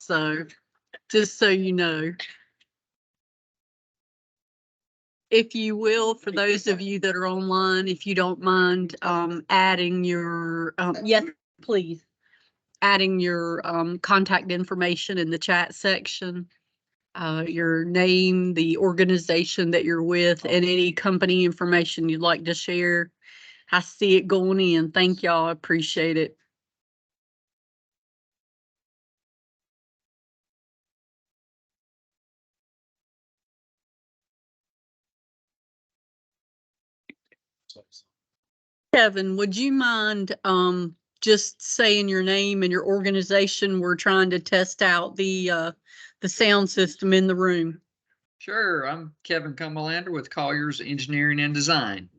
So just so you know. If you will, for those of you that are online, if you don't mind adding your, yes, please, adding your contact information in the chat section, your name, the organization that you're with, and any company information you'd like to share. I see it going in. Thank y'all. I appreciate it. Kevin, would you mind just saying your name and your organization? We're trying to test out the sound system in the room. Sure, I'm Kevin Cumberlander with Collier's Engineering and Design.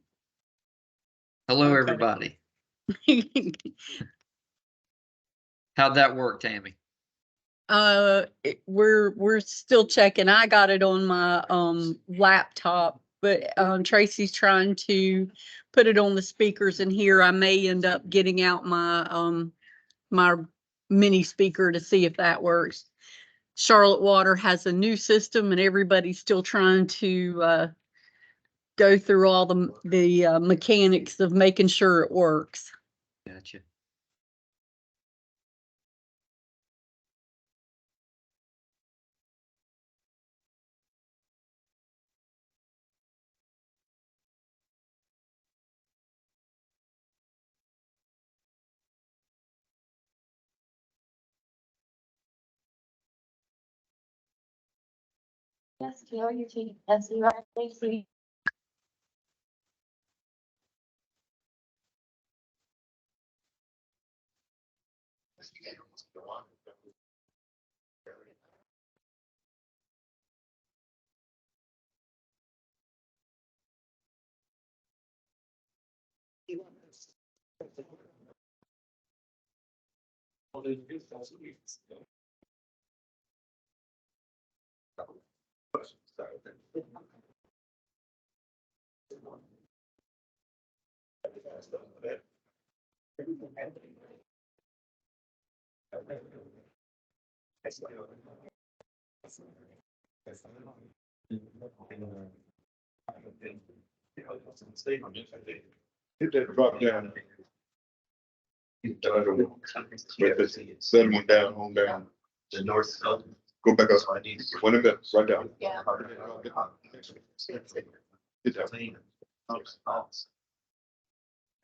Hello, everybody. How'd that work, Tammy? We're still checking. I got it on my laptop, but Tracy's trying to put it on the speakers in here. I may end up getting out my my mini speaker to see if that works. Charlotte Water has a new system and everybody's still trying to go through all the mechanics of making sure it works. Gotcha. Yes, you're taking SER. Hit that drop down. Set one down, home down. The north south. Go back up. One of them, right down. Yeah. Hit that.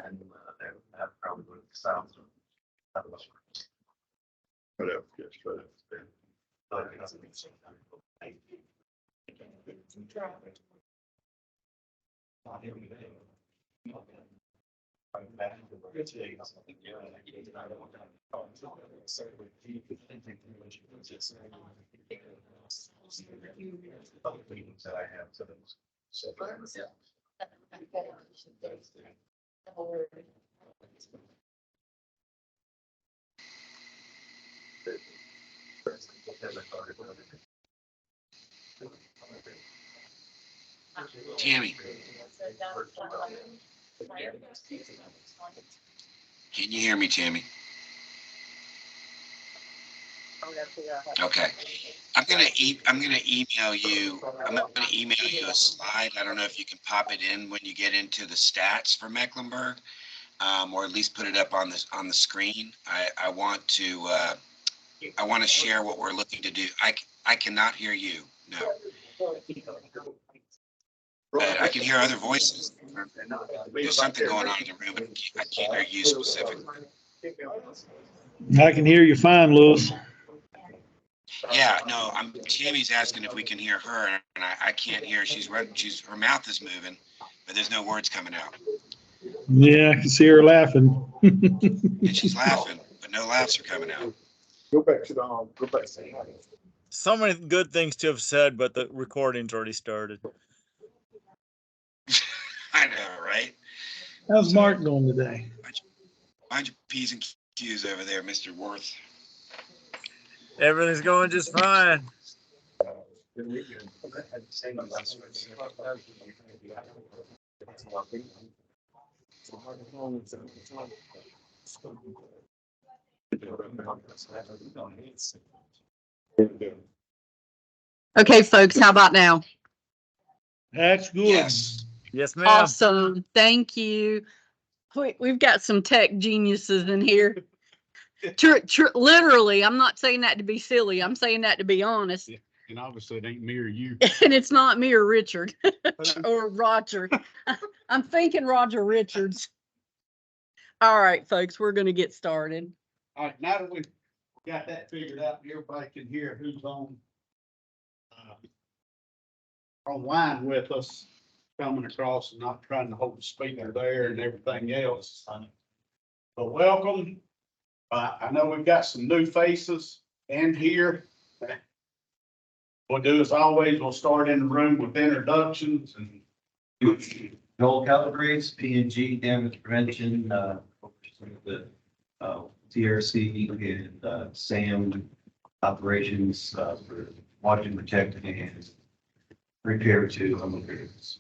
And that probably would sound. Whatever, yes, right. That I have, so Tammy, can you hear me, Tammy? Okay. I'm gonna email you. I'm gonna email you a slide. I don't know if you can pop it in when you get into the stats for Mecklenburg, or at least put it up on the screen. I want to share what we're looking to do. I cannot hear you. No. I can hear other voices. There's something going on in the room, but I can't hear you specifically. I can hear you fine, Lewis. Yeah, no, Tammy's asking if we can hear her, and I can't hear. Her mouth is moving, but there's no words coming out. Yeah, I can see her laughing. And she's laughing, but no laughs are coming out. Go back to the go back. So many good things to have said, but the recording's already started. I know, right? How's Mark doing today? Mind your P's and Q's over there, Mr. Worth. Everything's going just fine. Okay, folks, how about now? That's good. Yes. Yes, ma'am. Awesome. Thank you. We've got some tech geniuses in here. Literally, I'm not saying that to be silly. I'm saying that to be honest. And obviously it ain't me or you. And it's not me or Richard or Roger. I'm thinking Roger Richards. All right, folks, we're going to get started. All right, now that we've got that figured out, everybody can hear who's online with us, coming across and not trying to hold the speaker there and everything else. But welcome. I know we've got some new faces in here. We'll do as always, we'll start in the room with introductions and Joel Calabrese, P&G damage prevention, the TRC and SAM operations for watching, protecting, and repair to home repairs.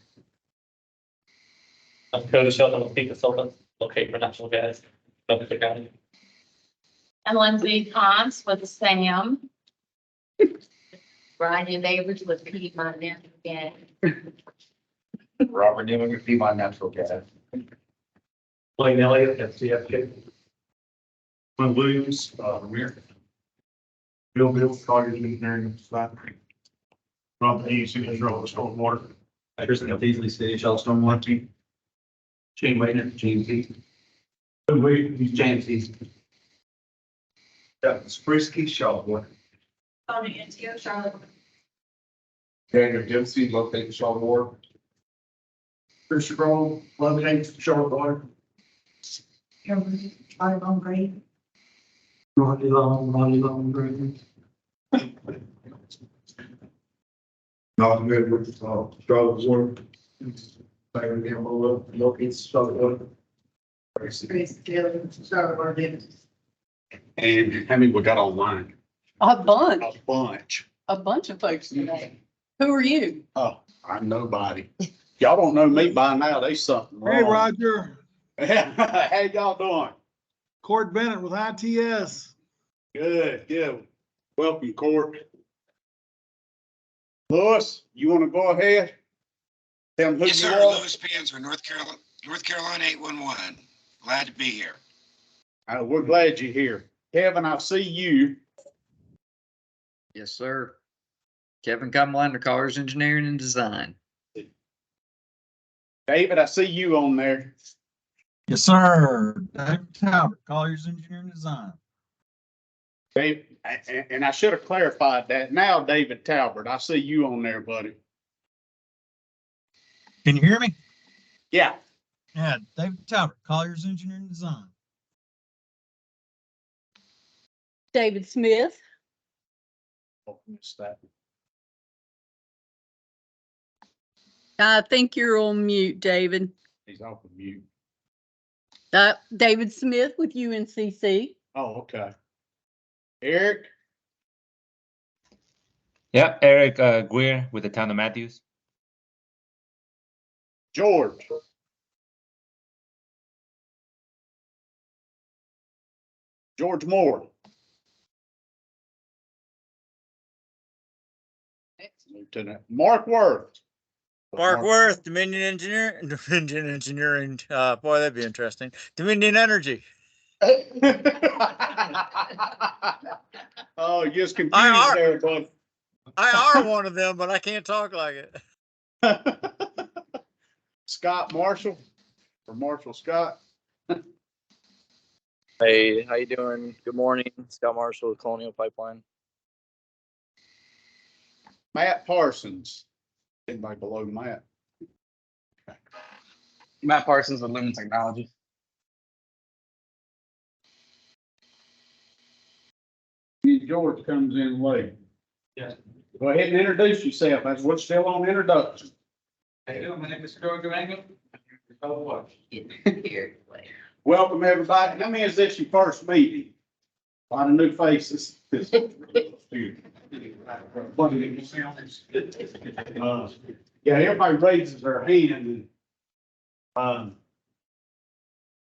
I'm Cody Shelton with Peak Consultants, located for natural gas, Mecklenburg County. And Lindsay Ponce with SAM. Brian Neighbors with Piedmont Natural Gas. Robert Newman with Piedmont Natural Gas. Blaine Elliott at CFK. Clint Williams, American. Bill, Colliers Engineering, Slap. Rob Hayes, Control of Stormwater. Kristen Beasley, City Shell Stormwater Team. Shane Wayner, James East. he's James East. Sprisky, Charlotte. Tony Antio, Charlotte. Daniel Dempsey, located Charlotte Ward. Chris Grove, 11-8, Charlotte Water. Charlotte on grade. Ronnie Long, Green. Not good with, Charlotte Ward. Baron Gamble, located Charlotte Ward. Grace Taylor, Charlotte on Davis. And how many we got online? A bunch, A bunch. a bunch of folks today. Who are you? Oh, I'm nobody. Y'all don't know me by now. There's something Hey, wrong. Roger. How y'all doing? Cord Bennett with ITS. Good. Welcome, Court. Louis, you want to go ahead? Tell them who Yes, you sir. are. Louis Panzer, North Carolina 811. Glad to be here. We're glad you're here. Kevin, I see you. Yes, sir. Kevin Comalander, Colliers Engineering and Design. David, I see you on there. Yes, sir. David Talbot, Colliers Engineering Design. Dave, and I should have clarified that. Now, David Talbot, I see you on there, buddy. Can you hear me? Yeah. Yeah, David Talbot, Colliers Engineering Design. David Smith. Oh, missed that. I think you're on mute, David. He's off of mute. David Smith with UNCC. Oh, okay. Eric, Yeah, Eric Greer with the town of Matthews. George. George Moore. Lieutenant Mark Worth. Mark Worth, Dominion Engineering. Boy, that'd be interesting. Dominion Energy. Oh, you just confused I are- there, bud. I are one of them, but I can't talk like it. Scott Marshall, or Marshall Scott. Hey, how you doing? Good morning. Scott Marshall with Colonial Pipeline. Matt Parsons. Anybody below Matt? Matt Parsons with Lumen Technology. George comes in late. Yes. Go ahead and introduce yourself. That's what's still on introduction. How you doing? My name is George Durango. Welcome, everybody. How many is this your first meeting? A lot of new faces. Yeah, everybody raises their hand and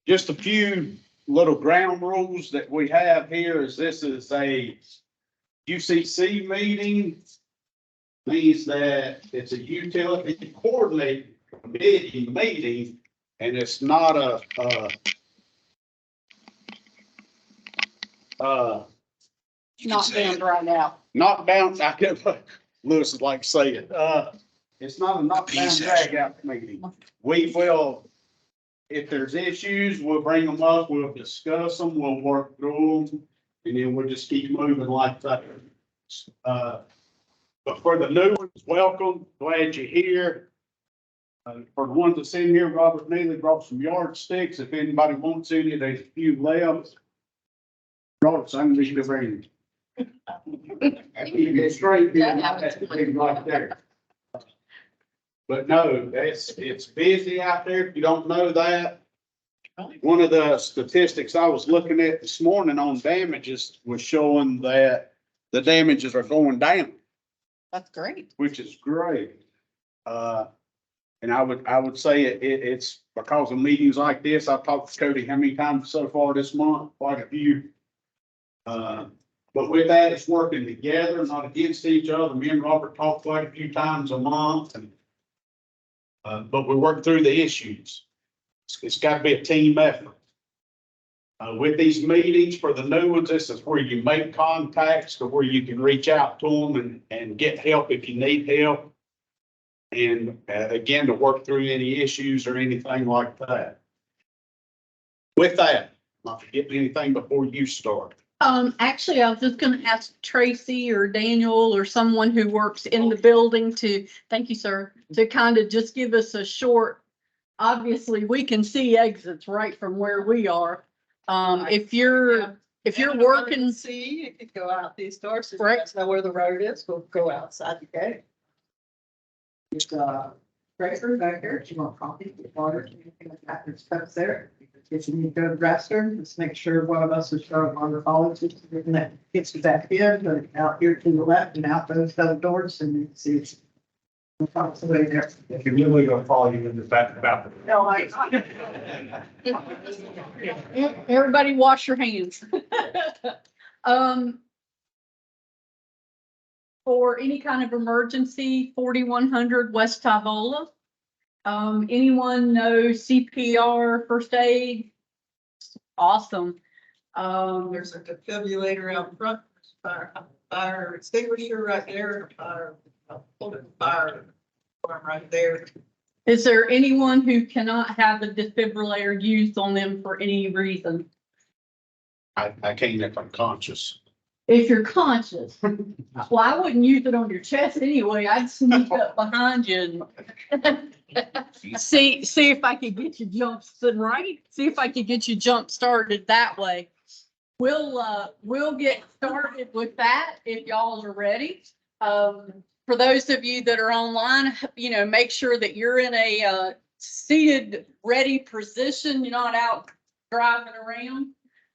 just a few little ground rules that we have here is this is a UCC meeting means that it's a utility coordinated committee meeting, and it's not Not say bound right now. not bound, I get what Lewis would like to say it. It's not a not bound drag out meeting. We will, if there's issues, we'll bring them up, we'll discuss them, we'll work through them, and then we'll just keep moving like that. But for the new ones, welcome, glad you're here. For the ones that's in here, Robert Neely brought some yardsticks. If anybody wants any, there's a few left. Robert, I'm just gonna bring. I keep it straight, then I have to leave right there. But no, it's busy out there. If you don't know that. One of the statistics I was looking at this morning on damages was showing that the damages are going down, That's great. which is great. And I would say it's because of meetings like this. I've talked to Cody how many times so far this month, quite a few. But with that, it's working together, not against each other. Me and Robert talk quite a few times a month, and but we work through the issues. It's got to be a team effort. With these meetings for the new ones, this is where you make contacts to where you can reach out to them and get help if you need help. And again, to work through any issues or anything like that. With that, not forgetting anything before you start. Actually, I was just gonna ask Tracy or Daniel or someone who works in the building to, thank you, sir, to kind of just give us a short, obviously, we can see exits right from where we are. If you're working. See, you could go out these doors, so you Right. guys know where the road is, we'll go outside the gate. It's, breaker back there, if you want coffee, water, anything like that, there's cups there. If you need to go to the restroom, just make sure one of us is showing on the colleges, and that gets you back in, but out here to the left and out those other doors, and you can see it's across the way there. If you're really gonna follow you in the back about. No, Everybody wash your hands. For any kind of emergency, 4100 West Tyvola. Anyone know CPR, first aid? Awesome. There's a defibrillator out front, fire extinguisher right there, fire alarm right there. Is there anyone who cannot have a defibrillator used on them for any reason? I can't if I'm conscious. If you're conscious, well, I wouldn't use it on your chest anyway. I'd sneak up behind you and see if I could get you See if I could get you jump started that way. We'll get started with that if y'all are ready. For those of you that are online, make sure that you're in a seated, ready position. You're not out driving around.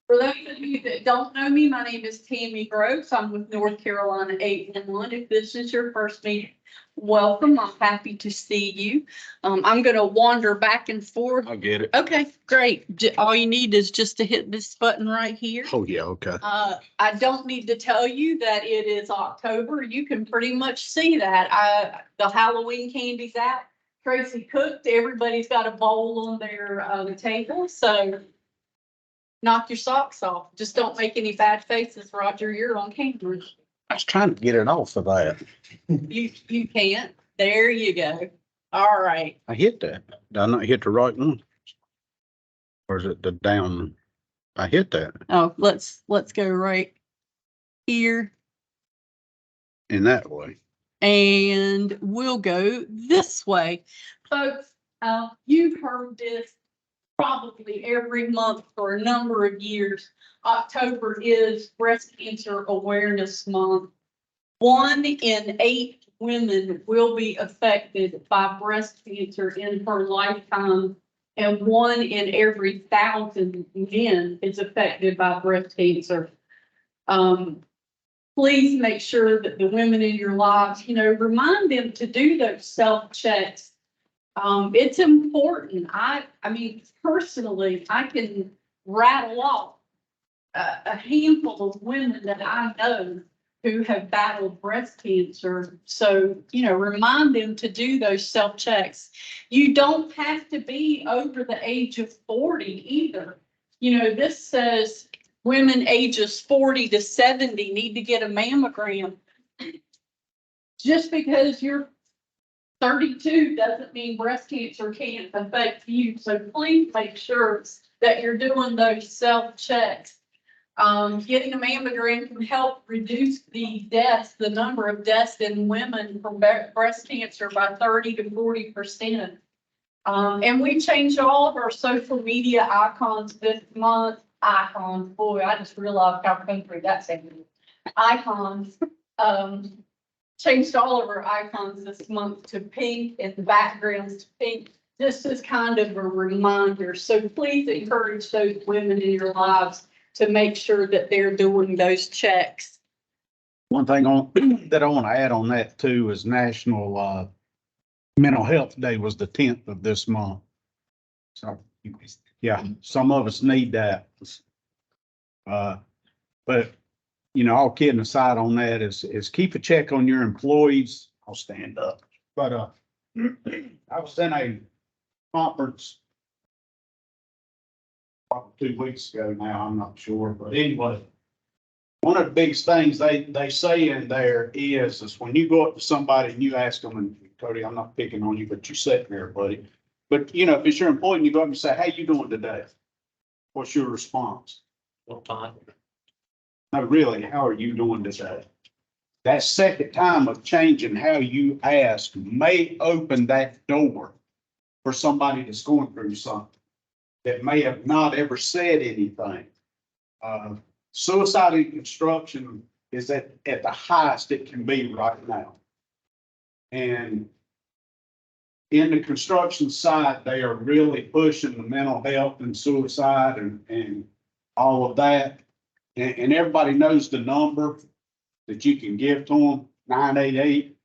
For those of you that don't know me, my name is Tammy Groves. I'm with North Carolina 811. If this is your first meeting, welcome. I'm happy to see you. I'm going to wander back and forth. I get it. Okay, great. All you need is just to hit this button right here. Oh, yeah, okay. I don't need to tell you that it is October. You can pretty much see that. The Halloween candy's out. Tracy cooked. Everybody's got a bowl on their table. So knock your socks off. Just don't make any bad faces, Roger. You're on camera. I was trying to get it off of that. You can't. There you go. All right. I hit that. Did I not hit the right one? Or is it the down? I hit that Oh, let's go right here. in that way. And we'll go this way. Folks, you've heard this probably every month for a number of years. October is Breast Cancer Awareness Month. 1 in 8 women will be affected by breast cancer in her lifetime, and 1 in every 1,000 men is affected by breast cancer. Please make sure that the women in your lives, remind them to do those self-checks. It's important. I mean, personally, I can rattle off a handful of women that I know who have battled breast cancer. So, remind them to do those self-checks. You don't have to be over the age of 40 either. This says women ages 40 to 70 need to get a mammogram. Just because you're 32 doesn't mean breast cancer can't affect you. So please make sure that you're doing those self-checks. Getting a mammogram can help reduce the number of deaths in women from breast cancer by 30 to 40%. And we changed all of our social media icons this month. Icons, boy, I just realized how country that sounded. Icons. Changed all of our icons this month to pink and the backgrounds to pink. This is kind of a reminder. So please encourage those women in your lives to make sure that they're doing those checks. One thing that I want to add on that too is National Mental Health Day was the 10th of this month. So, yeah, some of us need that. But all kidding aside on that is keep a check on your employees. I'll stand up. But I was in a conference probably 2 weeks ago now, I'm not sure, but anyway, one of the biggest things they say in there is when you go up to somebody and you ask them, and Cody, I'm not picking on you, but you're sitting there, buddy. But if it's your employee and you go up and say, "How you doing today?" What's your response? Well, fine. No, really, how are you doing today? That second time of changing how you ask may open that door for somebody that's going through something that may have not ever said anything. Suicide in construction is at the highest it can be right now. And in the construction side, they are really pushing the mental health and suicide and all of that. And everybody knows the number that you can give to them, 988.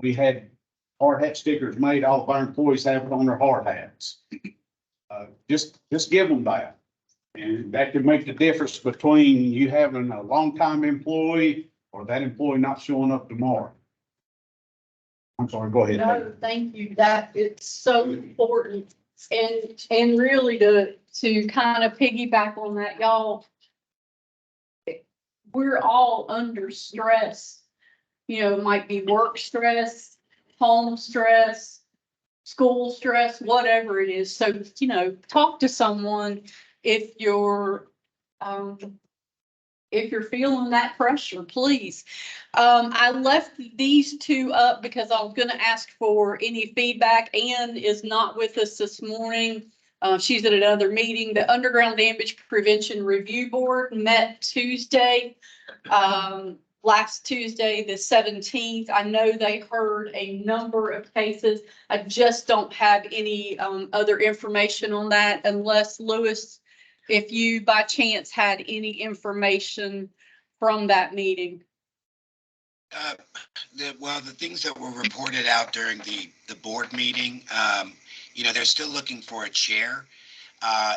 We had hard hat stickers made. All of our employees have it on their hard hats. Just give them that. And that could make the difference between you having a longtime employee or that employee not showing up tomorrow. I'm sorry, go ahead. No, thank you. That it's so important. And really to kind of piggyback on that, y'all, we're all under stress. It might be work stress, home stress, school stress, whatever it is. So, talk to someone if you're feeling that pressure, please. I left these two up because I was going to ask for any feedback. Ann is not with us this morning. She's at another meeting. The Underground Damage Prevention Review Board met Tuesday, last Tuesday, the 17th. I know they heard a number of cases. I just don't have any other information on that unless Lewis, if you by chance had any information from that meeting. The things that were reported out during the board meeting, they're still looking for a chair,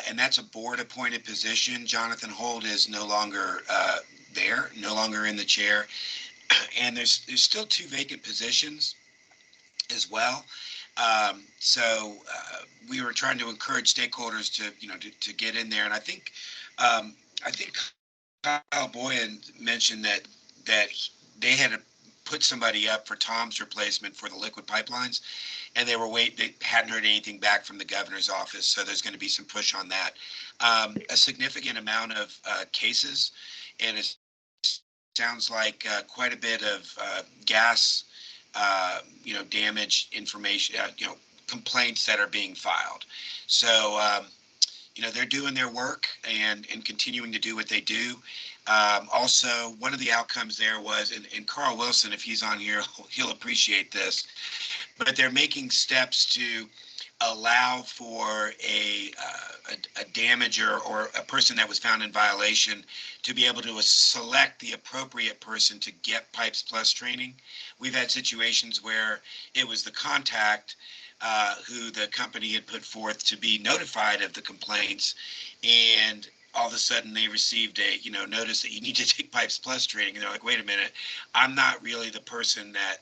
and that's a board appointed position. Jonathan Holt is no longer no longer in the chair, and there's still 2 vacant positions as well. So we were trying to encourage stakeholders to get in there, and I think Kyle Boyan mentioned that they had put somebody up for Tom's replacement for the liquid pipelines, and they hadn't heard anything back from the governor's office, so there's going to be some push on that. A significant amount of cases, and it sounds like quite a bit of gas damage information, complaints that are being filed. So they're doing their work and continuing to do what they do. Also, one of the outcomes there was, and Carl Wilson, if he's on here, he'll appreciate this, but they're making steps to allow for a damager or a person that was found in violation to be able to select the appropriate person to get Pipes Plus training. We've had situations where it was the contact who the company had put forth to be notified of the complaints, and all of a sudden they received a, notice that you need to take Pipes Plus training. And they're like, wait a minute, I'm not really the person that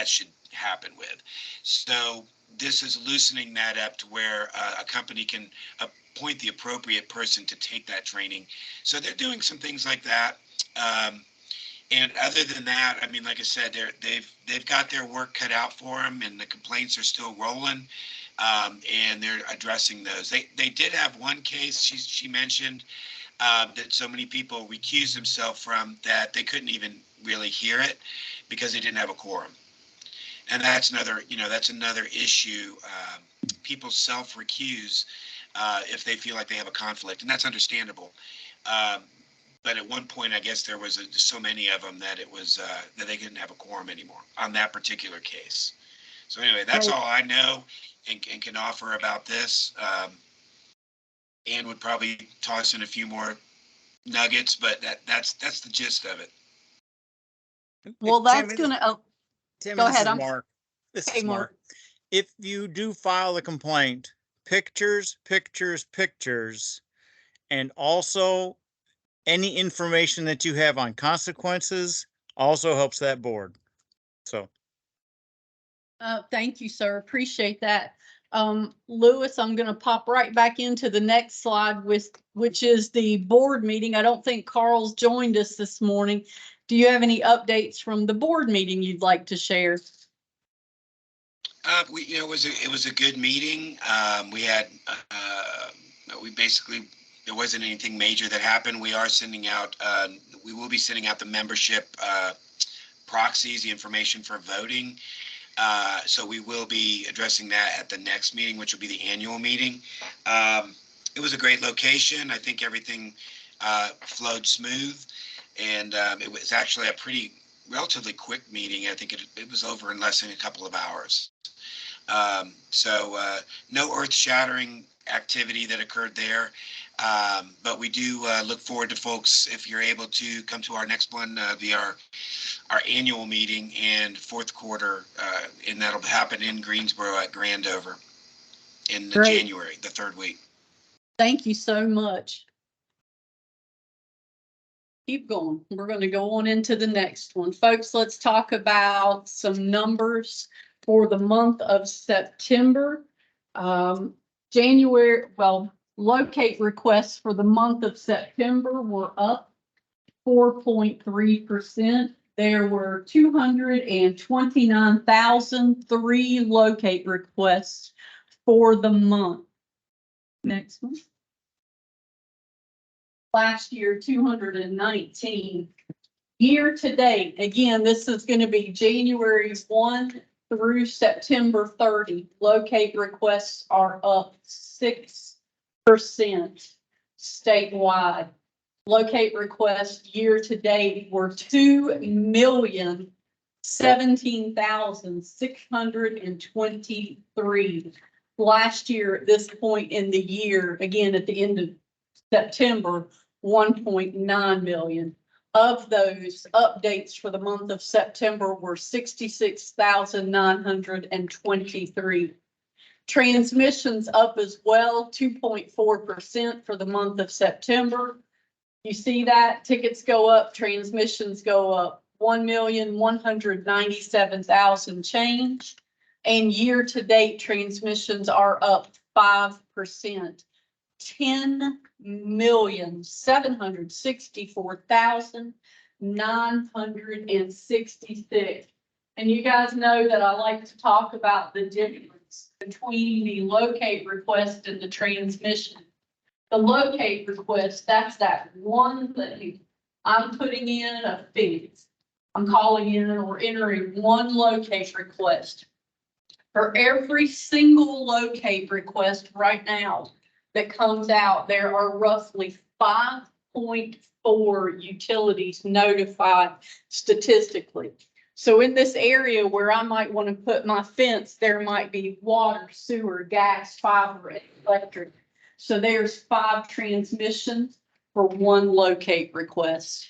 should happen with. So this is loosening that up to where a company can appoint the appropriate person to take that training. So they're doing some things like that. And other than that, I mean, like I said, they've got their work cut out for them, and the complaints are still rolling, and they're addressing those. They did have one case she mentioned that so many people recused themselves from that they couldn't even really hear it because they didn't have a quorum. And that's another issue. People self-recuse if they feel like they have a conflict, and that's understandable. But at one point, I guess there was so many of them that it was that they didn't have a quorum anymore on that particular case. So anyway, that's all I know and can offer about this. Ann would probably toss in a few more nuggets, but that's the gist of it. Well, that's Timmy, gonna, Timmy, go this ahead. is Mark. This Hey, is Mark. Mark. If you do file the complaint, pictures, and also any information that you have on consequences also helps that board. So. Thank you, sir. Appreciate that. Lewis, I'm going to pop right back into the next slide which is the board meeting. I don't think Carl's joined us this morning. Do you have any updates from the board meeting you'd like to share? It was a good meeting. We had, there wasn't anything major that happened. We are sending out, we will be sending out the membership proxies, the information for voting. So we will be addressing that at the next meeting, which will be the annual meeting. It was a great location. I think everything flowed smooth, and it was actually a relatively quick meeting. I think it was over in less than a couple of hours. So no earth-shattering activity that occurred there, but we do look forward to folks, if you're able to come to our next one, our annual meeting and fourth quarter, and that'll happen in Greensboro at Grandover in January, the third week. Thank you so much. Keep going. We're going to go on into the next one. Folks, let's talk about some numbers for the month of September. Locate requests for the month of September were up 4.3%. There were 229,003 locate requests for the month. Next one. Last year, 219. Year to date, again, this is going to be January 1 through September 30. Locate requests are up 6% statewide. Locate requests year to date were 2,017,623. Last year, at this point in the year, again at the end of September, 1.9 million. Of those, updates for the month of September were 66,923. Transmissions up as well, 2.4% for the month of September. You see that? Tickets go up, transmissions go up, 1,197,000 change. And year to date, transmissions are up 5%. 10,764,966. And you guys know that I like to talk about the difference between the locate request and the transmission. The locate request, that's that one thing I'm putting in a fix. I'm calling in or entering one locate request. For every single locate request right now that comes out, there are roughly 5.4 utilities notified statistically. So in this area where I might want to put my fence, there might be water, sewer, gas, fiber, and electric. So there's 5 transmissions for one locate request.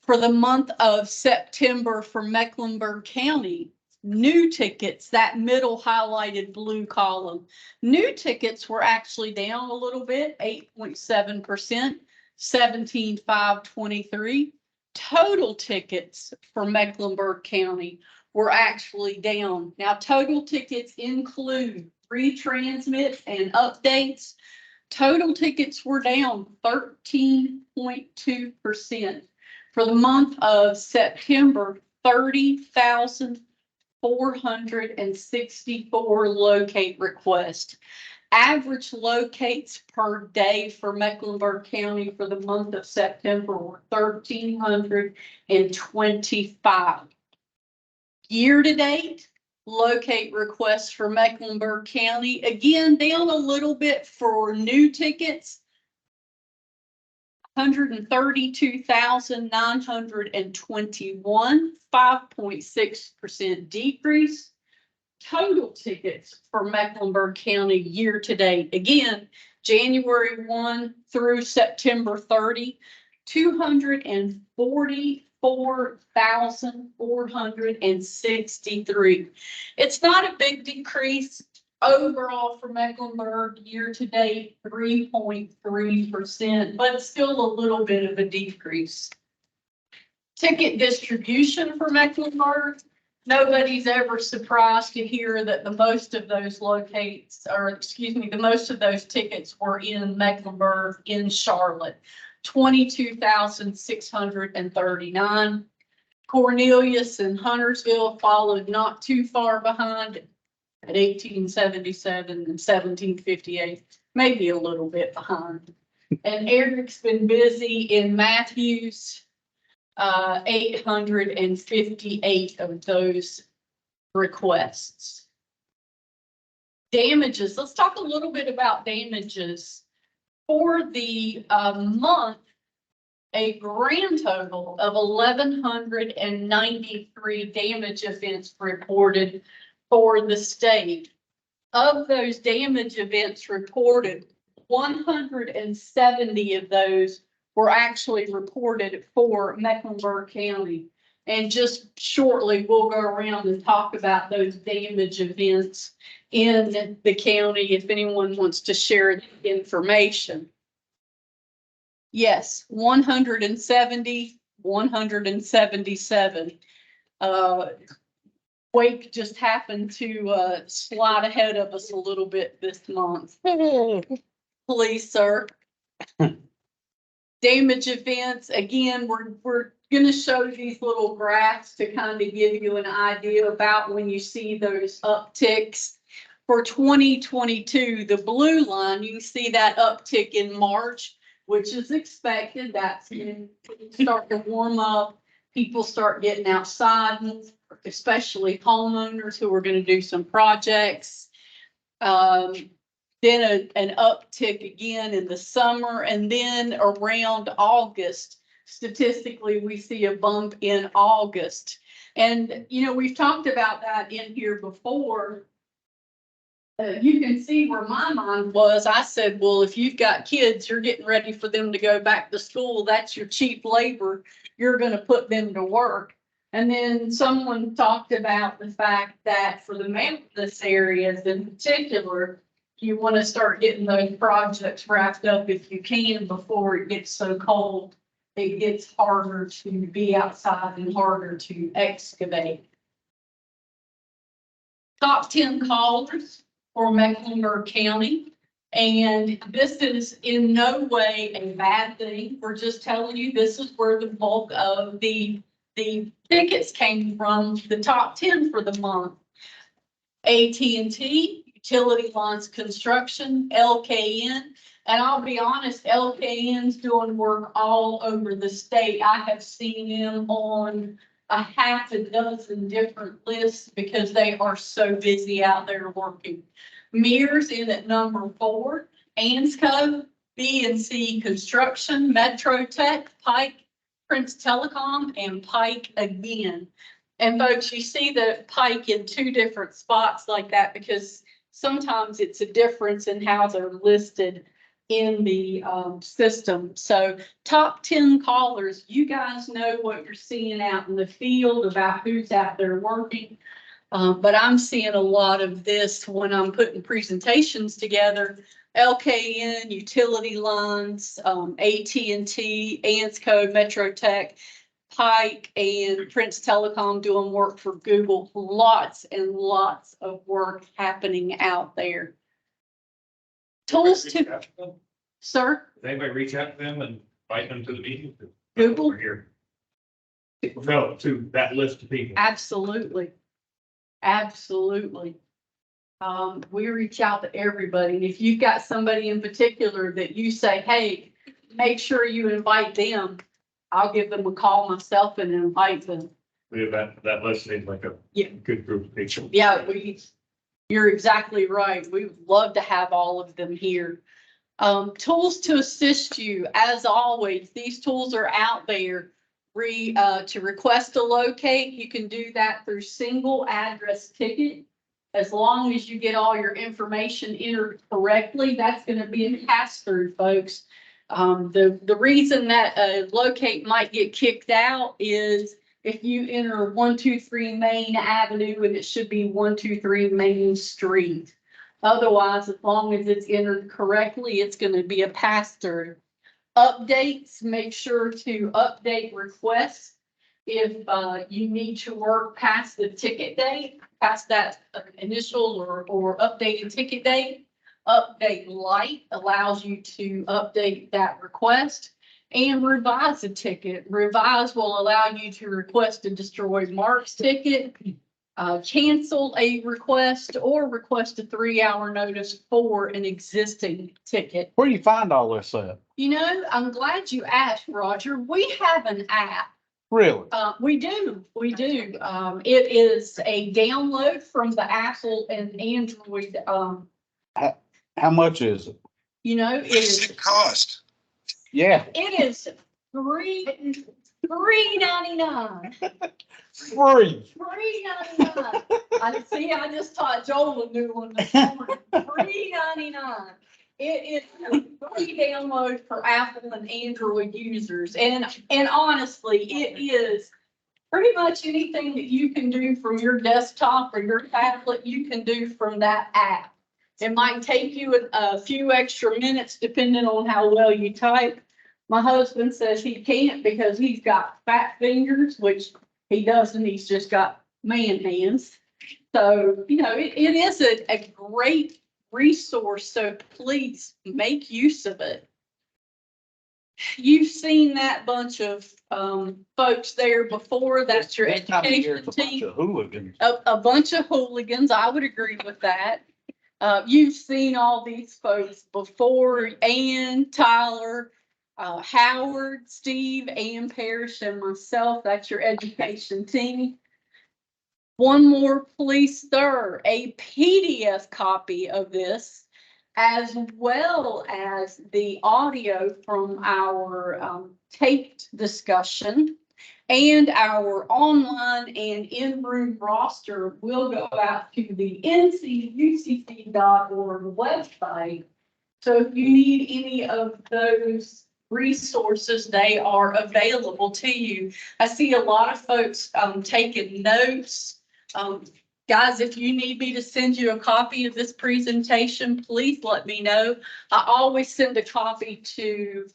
For the month of September for Mecklenburg County, new tickets, that middle highlighted blue column, new tickets were actually down a little bit, 8.7%, 17,523. Total tickets for Mecklenburg County were actually down. Now, total tickets include retransmits and updates. Total tickets were down 13.2%. For the month of September, 30,464 locate requests. Average locates per day for Mecklenburg County for the month of September were 1,325. Year to date, locate requests for Mecklenburg County, again, down a little bit for new tickets. 132,921, 5.6% decrease. Total tickets for Mecklenburg County year to date, again, January 1 through September 30, 244,463. It's not a big decrease overall for Mecklenburg year to date, 3.3%, but still a little bit of a decrease. Ticket distribution for Mecklenburg. Nobody's ever surprised to hear that the most of those the most of those tickets were in Mecklenburg in Charlotte, 22,639. Cornelius and Huntersville followed not too far behind at 1877 and 1758, maybe a little bit behind. And Eric's been busy in Matthews. 858 of those requests. Damages. Let's talk a little bit about damages. For the month, a grand total of 1,193 damage events reported for the state. Of those damage events reported, 170 of those were actually reported for Mecklenburg County. And just shortly, we'll go around and talk about those damage events in the county if anyone wants to share the information. Yes, 177. Wake just happened to slide ahead of us a little bit this month. Please, sir. Damage events, again, we're going to show these little graphs to kind of give you an idea about when you see those upticks. For 2022, the blue line, you see that uptick in March, which is expected. That's when things start to warm up. People start getting outside, especially homeowners who are going to do some projects. Then an uptick again in the summer, and then around August, statistically, we see a bump in August. And, you know, we've talked about that in here before. You can see where my mind was. I said, well, if you've got kids, you're getting ready for them to go back to school. That's your cheap labor. You're going to put them to work. And then someone talked about the fact that for the mountainous areas in particular, you want to start getting those projects wrapped up if you can before it gets so cold. It gets harder to be outside and harder to excavate. Top 10 callers for Mecklenburg County. And this is in no way a bad thing. We're just telling you this is where the bulk of the tickets came from, the top 10 for the month. AT&T, Utility Lines Construction, LKN, and I'll be honest, LKN's doing work all over the state. I have seen them on a half a dozen different lists because they are so busy out there working. Mears in at number 4, Ansco, B&C Construction, Metro Tech, Pike, Prince Telecom, and Pike again. And folks, you see the Pike in 2 different spots like that because sometimes it's a difference in how they're listed in the system. So top 10 callers, you guys know what you're seeing out in the field about who's out there working. But I'm seeing a lot of this when I'm putting presentations together. LKN, utility lines, AT&T, Ansco, Metro Tech, Pike, and Prince Telecom doing work for Google. Lots and lots of work happening out there. Tools to, sir? Does anybody reach out to them and invite them to the meeting? Google? Over here. No, to that list of people. Absolutely. Absolutely. We reach out to everybody. And if you've got somebody in particular that you say, hey, make sure you invite them, I'll give them a call myself and invite them. We have that list seems like a Yeah. good group of people. Yeah, you're exactly right. We would love to have all of them here. Tools to assist you. As always, these tools are out there. To request a locate, you can do that through single address ticket. As long as you get all your information entered correctly, that's going to be a pass-through, folks. The reason that a locate might get kicked out is if you enter 123 Main Avenue and it should be 123 Main Street. Otherwise, as long as it's entered correctly, it's going to be a pass-through. Updates, make sure to update requests if you need to work past the ticket date, past that initial or updated ticket date. Update light allows you to update that request, and revise a ticket. Revise will allow you to request a destroyed marks ticket, cancel a request, or request a 3-hour notice for an existing ticket. Where do you find all this at? You know, I'm glad you asked, Roger. We have an app. Really? We do. It is a download from the Apple and Android. How much is it? You know, What does it cost? Yeah. it is $3.99. Free. $3.99. I just taught Joel a new one this morning. $3.99. It is a free download for Apple and Android users. And honestly, it is pretty much anything that you can do from your desktop or your tablet, you can do from that app. It might take you a few extra minutes depending on how well you type. My husband says he can't because he's got fat fingers, which he doesn't. He's just got man hands. So, you know, it is a great resource. So please make use of it. You've seen that bunch of folks there before. That's your education team. Hooligans. A bunch of hooligans. I would agree with that. You've seen all these folks before. Ann, Tyler, Howard, Steve, Ann Parrish, and myself. That's your education team. One more, please, sir. A PDF copy of this, as well as the audio from our taped discussion and our online and in-room roster will go out to the ncucc.org website. So if you need any of those resources, they are available to you. I see a lot of folks taking notes. Guys, if you need me to send you a copy of this presentation, please let me know. I always send a copy to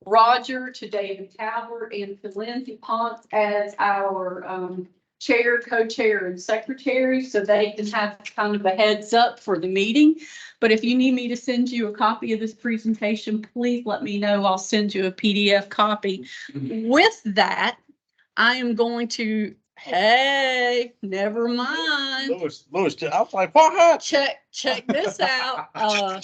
Roger, to David Talbert, and to Lindsay Ponce as our chair, co-chair, and secretary, so they can have kind of a heads up for the meeting. But if you need me to send you a copy of this presentation, please let me know. I'll send you a PDF copy. With that, I am going to, hey, never mind. Louis, I was like, what? Check this out. I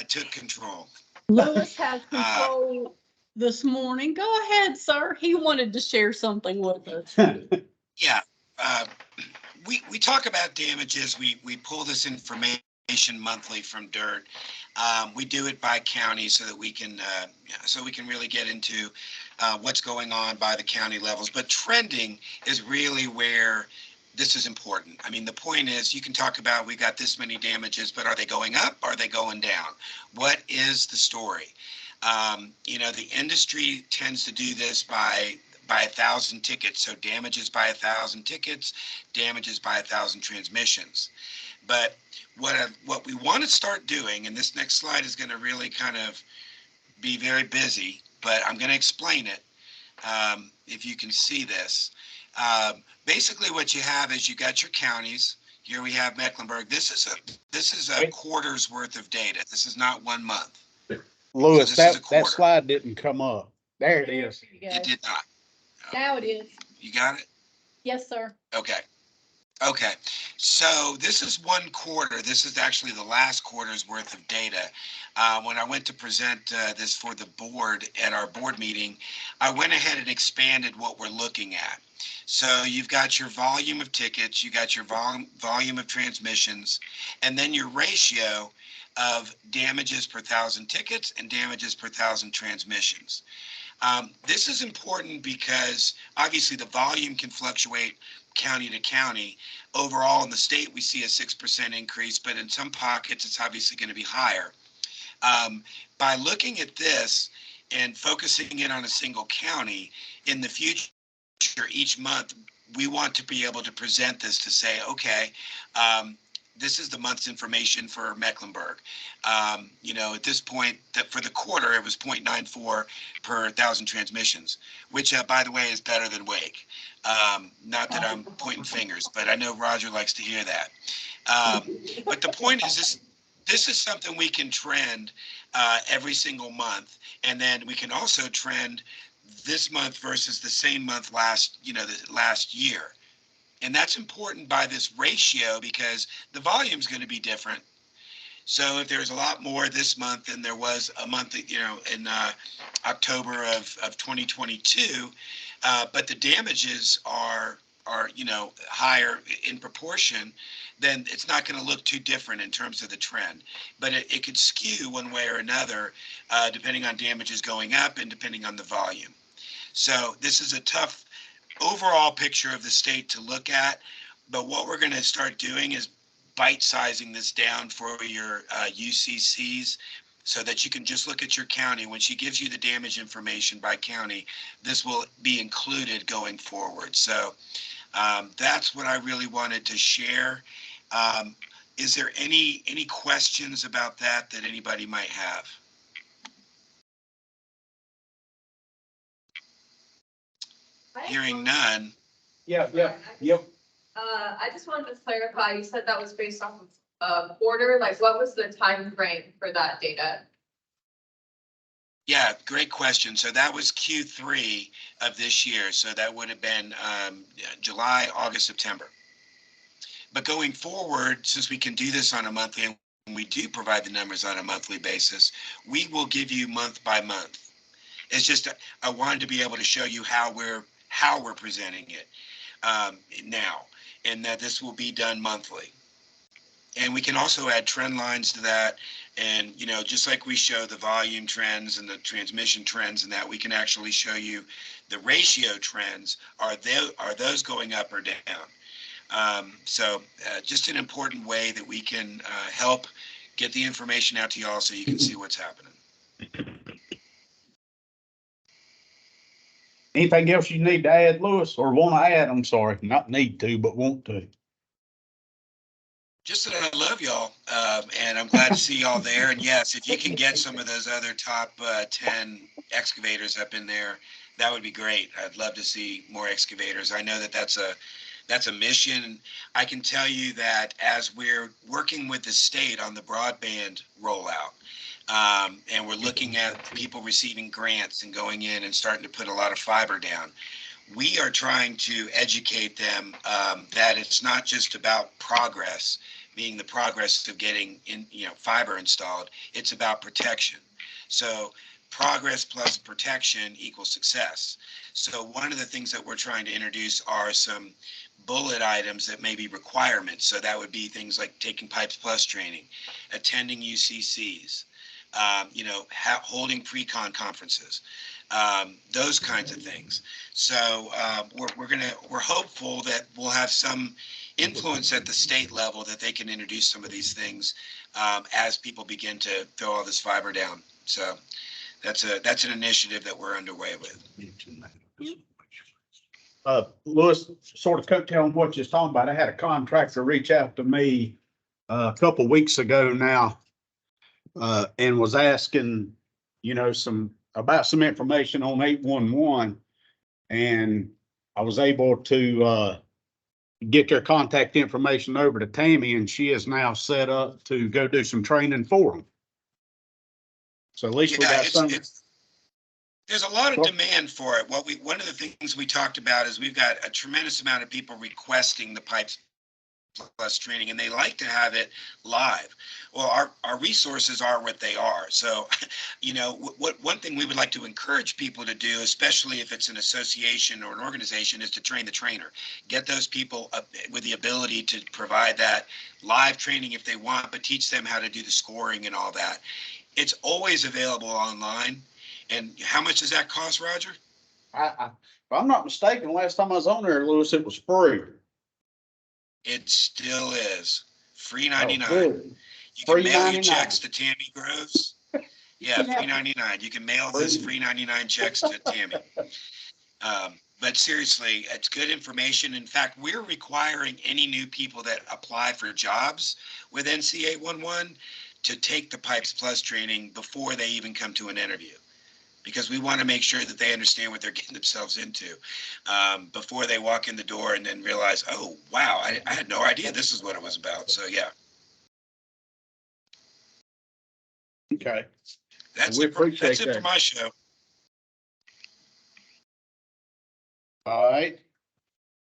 took control. Lewis has control this morning. Go ahead, sir. He wanted to share something with us. Yeah, we talk about damages. We pull this information monthly from DIRT. We do it by county so that we can really get into what's going on by the county levels. But trending is really where this is important. I mean, the point is you can talk about we got this many damages, but are they going up? Are they going down? What is the story? You know, the industry tends to do this by by 1,000 tickets. So damages by 1,000 tickets, damages by 1,000 transmissions. But what we want to start doing, and this next slide is going to really kind of be very busy, but I'm going to explain it. If you can see this, basically what you have is you got your counties. Here we have Mecklenburg. This is a quarter's worth of data. This is not 1 month. Louis, So this is a that quarter. slide didn't come up. There it is. It did not. Now it is. You got it? Yes, sir. Okay. Okay. So this is 1 quarter. This is actually the last quarter's worth of data. When I went to present this for the board at our board meeting, I went ahead and expanded what we're looking at. So you've got your volume of tickets, you got your volume of transmissions, and then your ratio of damages per 1,000 tickets and damages per 1,000 transmissions. This is important because obviously the volume can fluctuate county to county. Overall in the state, we see a 6% increase, but in some pockets, it's obviously going to be higher. By looking at this and focusing in on a single county, in the future, each month, we want to be able to present this to say, okay, this is the month's information for Mecklenburg. You know, at this point, that for the quarter, it was 0.94 per 1,000 transmissions, which, by the way, is better than Wake. Not that I'm pointing fingers, but I know Roger likes to hear that. But the point is, this is something we can trend every single month, and then we can also trend this month versus the same month last year. And that's important by this ratio because the volume is going to be different. So if there's a lot more this month than there was a month, in October of 2022, but the damages are higher in proportion, then it's not going to look too different in terms of the trend. But it could skew one way or another, depending on damages going up and depending on the volume. So this is a tough overall picture of the state to look at, but what we're going to start doing is bite-sizing this down for your UCCs so that you can just look at your county. When she gives you the damage information by county, this will be included going forward. So that's what I really wanted to share. Is there any questions about that anybody might have? Hearing none. Yep. I just wanted to clarify, you said that was based off of quarter, like what was the time frame for that data? Yeah, great question. So that was Q3 of this year. So that would have been July, August, September. But going forward, since we can do this on a monthly, and we do provide the numbers on a monthly basis, we will give you month by month. It's just, I wanted to be able to show you how we're presenting it now, and that this will be done monthly. And we can also add trend lines to that. And, just like we show the volume trends and the transmission trends and that, we can actually show you the ratio trends. Are those going up or down? So just an important way that we can help get the information out to y'all so you can see what's happening. Anything else you need to add, Louis, or want to add? I'm sorry, not need to, but want to. Just that I love y'all, and I'm glad to see y'all there. And yes, if you can get some of those other top 10 excavators up in there, that would be great. I'd love to see more excavators. I know that that's a mission. I can tell you that as we're working with the state on the broadband rollout, and we're looking at people receiving grants and going in and starting to put a lot of fiber down, we are trying to educate them that it's not just about progress, being the progress of getting fiber installed. It's about protection. So progress plus protection equals success. So one of the things that we're trying to introduce are some bullet items that may be requirements. So that would be things like taking Pipes Plus training, attending UCCs, holding pre-con conferences, those kinds of things. So we're hopeful that we'll have some influence at the state level that they can introduce some of these things as people begin to throw all this fiber down. So that's an initiative that we're underway with. Louis, sort of coattailing what you're talking about. I had a contractor reach out to me a couple weeks ago now, and was asking, you know, some information on 811. And I was able to get their contact information over to Tammy, and she is now set up to go do some training for them. So at least we Yeah, got some. There's a lot of demand for it. One of the things we talked about is we've got a tremendous amount of people requesting the Pipes Plus training, and they like to have it live. Well, our resources are what they are. So, you know, one thing we would like to encourage people to do, especially if it's an association or an organization, is to train the trainer. Get those people up with the ability to provide that live training if they want, but teach them how to do the scoring and all that. It's always available online. And how much does that cost, Roger? If I'm not mistaken, last time I was on there, Louis, it was free. It still is. Free 99. Good. You Free can mail 99. your checks to Tammy Groves. Yeah, free 99. You can mail those free 99 checks to Tammy. But seriously, it's good information. In fact, we're requiring any new people that apply for jobs with NC 811 to take the Pipes Plus training before they even come to an interview, because we want to make sure that they understand what they're getting themselves into before they walk in the door and then realize, oh, wow, I had no idea this is what it was about. So, yeah. Okay. That's We it appreciate for that. my show. All right.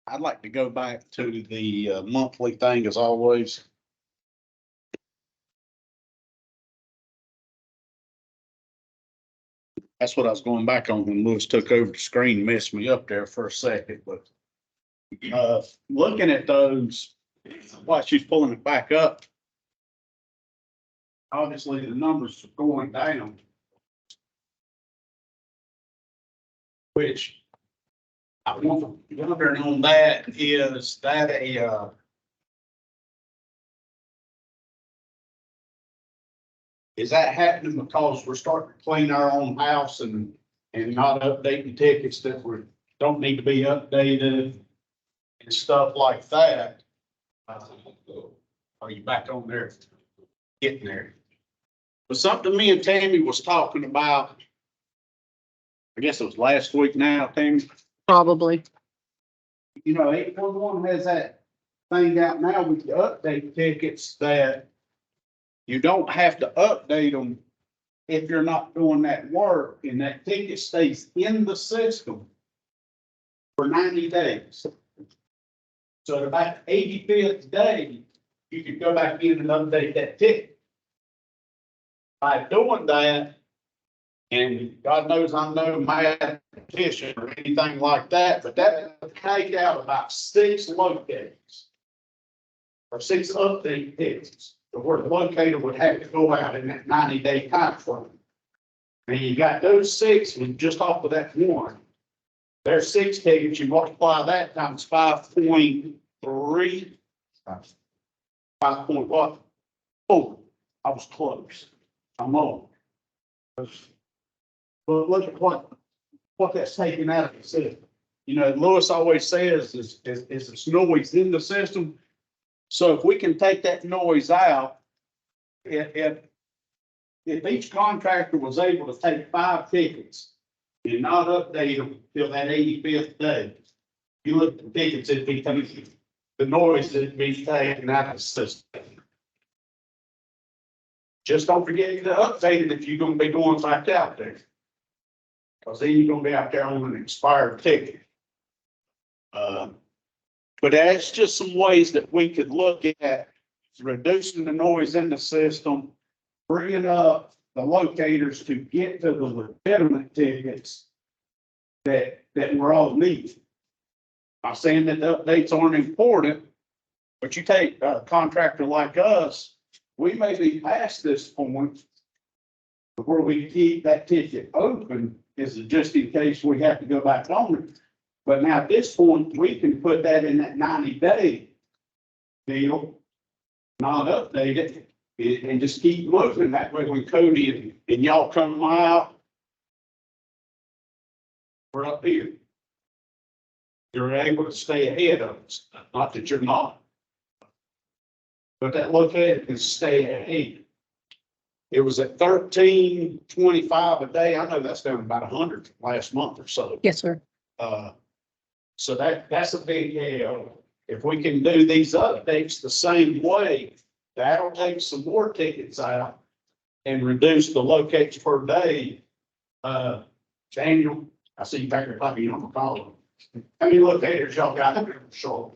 I'd like to go back to the monthly thing as always. That's what I was going back on when Lewis took over the screen, messed me up there for a second, but looking at those, while she's pulling it back up, obviously the numbers are going down, which I wondering on that, is that is that happening because we're starting to clean our own house and not updating tickets that don't need to be updated and stuff like that? Are you back on there? Getting there. But something me and Tammy was talking about, I guess it was last week now, Tammy. Probably. You know, 811 has that thing out now with the update tickets that you don't have to update them if you're not doing that work, and that ticket stays in the system for 90 days. So at about the 85th day, you can go back in and update that ticket. By doing that, and God knows I'm no mathematician or anything like that, but that would take out about 6 locators or 6 update tickets, where the locator would have to go out in that 90-day time frame. And you got those 6, and just off of that one, there's 6 tickets. You multiply that times 5.3. 5.4. I was close. I'm on. But look at what that's taking out of the system. You know, Lewis always says is it's noise in the system. So if we can take that noise out, if each contractor was able to take 5 tickets and not update them till that 85th day, you look at the tickets, it'd be the noise that'd be taken out of the system. Just don't forget to update it if you're gonna be going back out there. Because then you're gonna be out there on an expired ticket. But that's just some ways that we could look at reducing the noise in the system, bringing up the locators to get to the legitimate tickets that we're all needing. I'm saying that the updates aren't important, but you take a contractor like us, we may be past this point where we keep that ticket open, is just in case we have to go back on it. But now at this point, we can put that in that 90-day deal, not update it, and just keep moving. That way when Cody and y'all come out, we're up here. you're able to stay ahead of us. Not that you're not. But that locator can stay ahead. It was at 13.25 a day. I know that's down about 100 last month or so. Yes, sir. So that's a big help. If we can do these updates the same way, that'll take some more tickets out and reduce the locates per day. Daniel, I see you back there, probably you don't call them. How many locators y'all got there for sure?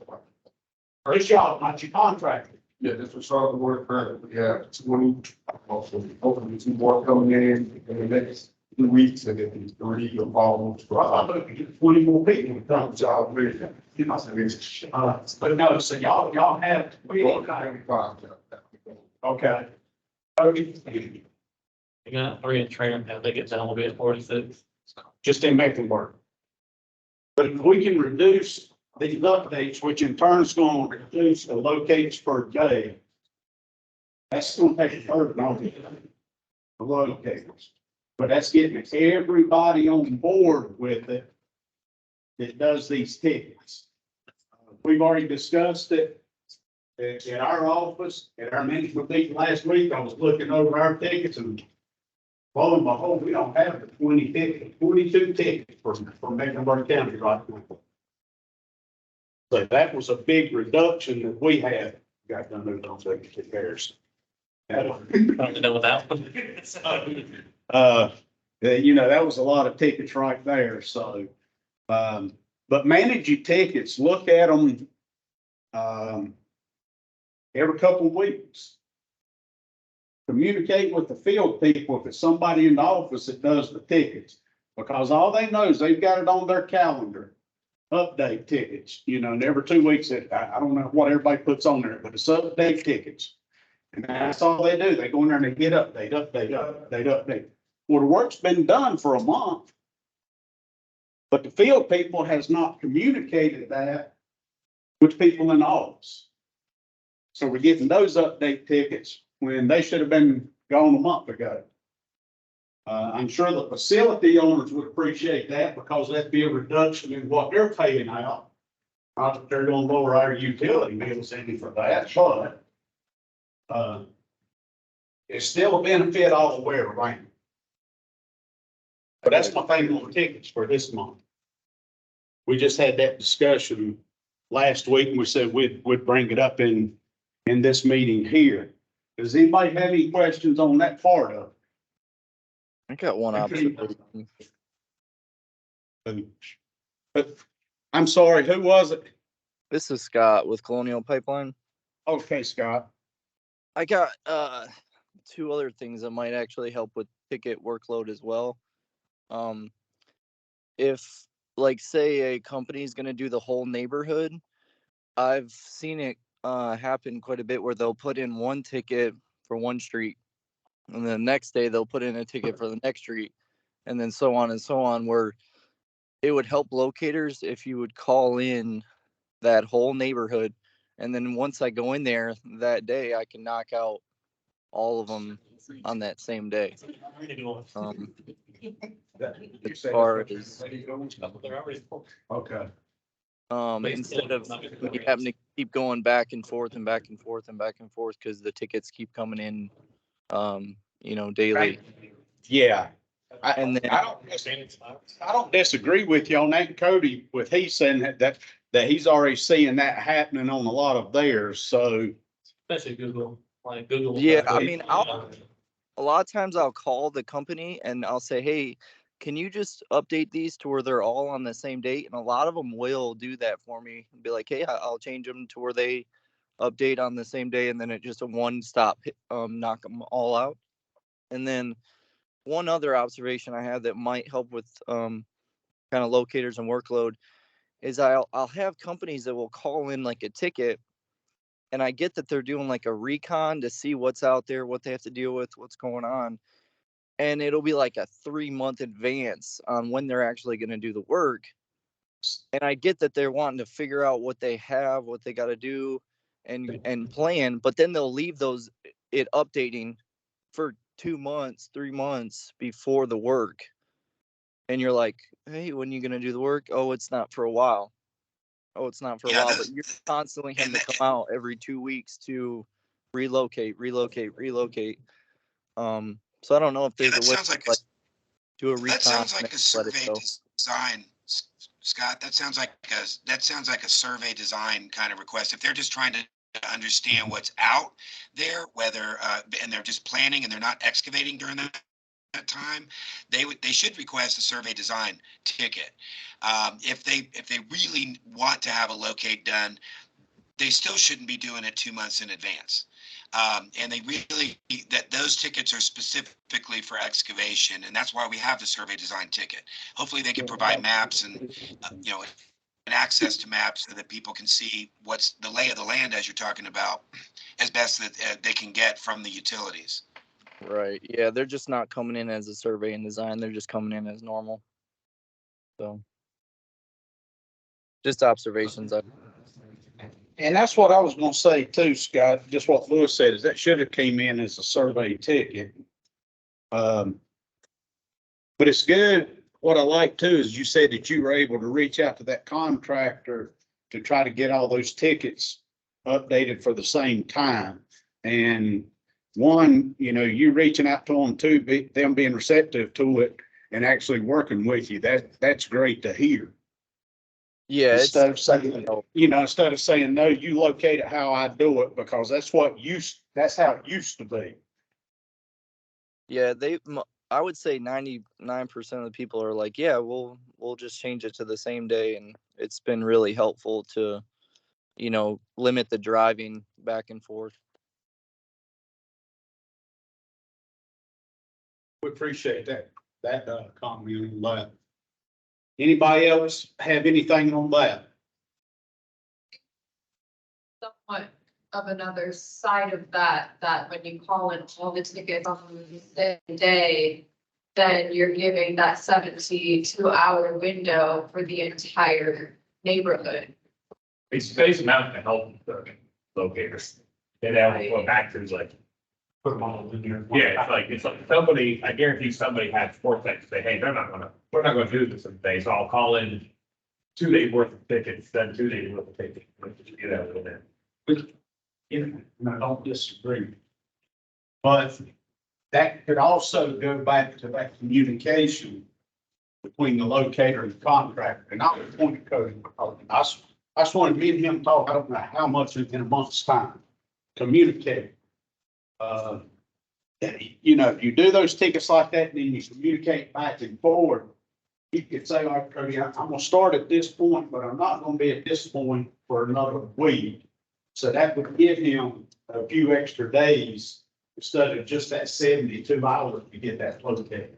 Or is y'all not your contractor? Yeah, this was starting to work currently. Yeah, 20, hopefully 2 more coming in the next 2 weeks and then 30 involved. Well, I'm looking at 20 more people to come. Job really. But no, so y'all have. Okay. You're gonna retrain them, they get down a bit 46. Just in Mecklenburg. But if we can reduce these updates, which in turn is going to reduce the locates per day, that's going to take a burden off the locators. But that's getting everybody on board with it that does these tickets. We've already discussed it at our office, at our management meeting last week. I was looking over our tickets and lo and behold, we don't have the 22 tickets for Mecklenburg County right now. So that was a big reduction that we had. Got done with those extra comparison. Probably know that one. You know, that was a lot of tickets right there. So, but manage your tickets, look at them, every couple of weeks. Communicate with the field people if it's somebody in the office that does the tickets, because all they know is they've got it on their calendar. Update tickets, you know, and every 2 weeks, I don't know what everybody puts on there, but it's update tickets. And that's all they do. They go in there and they get update. Well, the work's been done for a month. But the field people has not communicated that with people in the office. So we're getting those update tickets when they should have been gone a month ago. I'm sure the facility owners would appreciate that because that'd be a reduction in what they're paying out. Not that they're gonna lower our utility bills any for that, but it's still a benefit all the way around. But that's my thing on tickets for this month. We just had that discussion last week and we said we'd bring it up in this meeting here. Does anybody have any questions on that part of it? I got one observation. But I'm sorry, who was it? This is Scott with Colonial Pipeline. Okay, Scott. I got 2 other things that might actually help with ticket workload as well. If like say a company is going to do the whole neighborhood, I've seen it happen quite a bit where they'll put in one ticket for one street, and the next day they'll put in a ticket for the next street, and then so on and so on, where it would help locators if you would call in that whole neighborhood. And then once I go in there that day, I can knock out all of them on that same day. As far as okay. Instead of you having to keep going back and forth and back and forth and back and forth because the tickets keep coming in, you know, daily. Yeah. And then I don't disagree with you on that, Cody, with he's saying that he's already seeing that happening on a lot of theirs, so. Especially Google, like Google. Yeah, I mean, a lot of times I'll call the company and I'll say, hey, can you just update these to where they're all on the same date? And a lot of them will do that for me. Be like, hey, I'll change them to where they update on the same day, and then it just a one-stop knock them all out. And then one other observation I have that might help with kind of locators and workload is I'll have companies that will call in like a ticket, and I get that they're doing like a recon to see what's out there, what they have to deal with, what's going on. And it'll be like a 3-month advance on when they're actually going to do the work. And I get that they're wanting to figure out what they have, what they got to do and plan, but then they'll leave it updating for 2 months, 3 months before the work. And you're like, hey, when are you going to do the work? Oh, it's not for a while. oh, it's not for a Yeah, while, but you're constantly having to come out every 2 weeks to relocate. So I don't know if Yeah, there's that a way sounds to like like do a that recon sounds like and a let it survey go. design, Scott. That sounds like a survey design kind of request. If they're just trying to understand what's out there, whether and they're just planning and they're not excavating during that time, they should request a survey design ticket. If they really want to have a locate done, they still shouldn't be doing it 2 months in advance. And they really, that those tickets are specifically for excavation, and that's why we have the survey design ticket. Hopefully they can provide maps and, and access to maps so that people can see what's the lay of the land, as you're talking about, as best that they can get from the utilities. Right. Yeah, they're just not coming in as a survey and design. They're just coming in as normal. So just observations. And that's what I was gonna say too, Scott, just what Lewis said, is that should have came in as a survey ticket. But it's good. What I like too is you said that you were able to reach out to that contractor to try to get all those tickets updated for the same time. And one, you reaching out to them too, them being receptive to it and actually working with you. That's great to hear. Yeah, Instead of saying, no, you locate it how I do it, because that's how it used to be. Yeah, I would say 99% of the people are like, yeah, we'll just change it to the same day. And it's been really helpful to, limit the driving back and forth. We appreciate that comment on that. Anybody else have anything on that? Somewhat of another side of that when you call in all the tickets on the same day, then you're giving that 72-hour window for the entire neighborhood. It's based amount to help the locators. And then we'll go back to like, put them all in there. Yeah, it's like somebody, I guarantee somebody had foresight to say, hey, we're not gonna do this in days, so I'll call in 2 days worth of tickets, then 2 days worth of tickets. Get out of there. And I don't disagree. But that could also go back to that communication between the locator and the contractor. And I was point to Cody. I just wanted me and him talk, I don't know how much in a month's time, communicate. If you do those tickets like that, and then you communicate back and forward, you could say, like, Cody, I'm gonna start at this point, but I'm not gonna be at this point for another week. So that would give him a few extra days instead of just that 72 hours to get that located.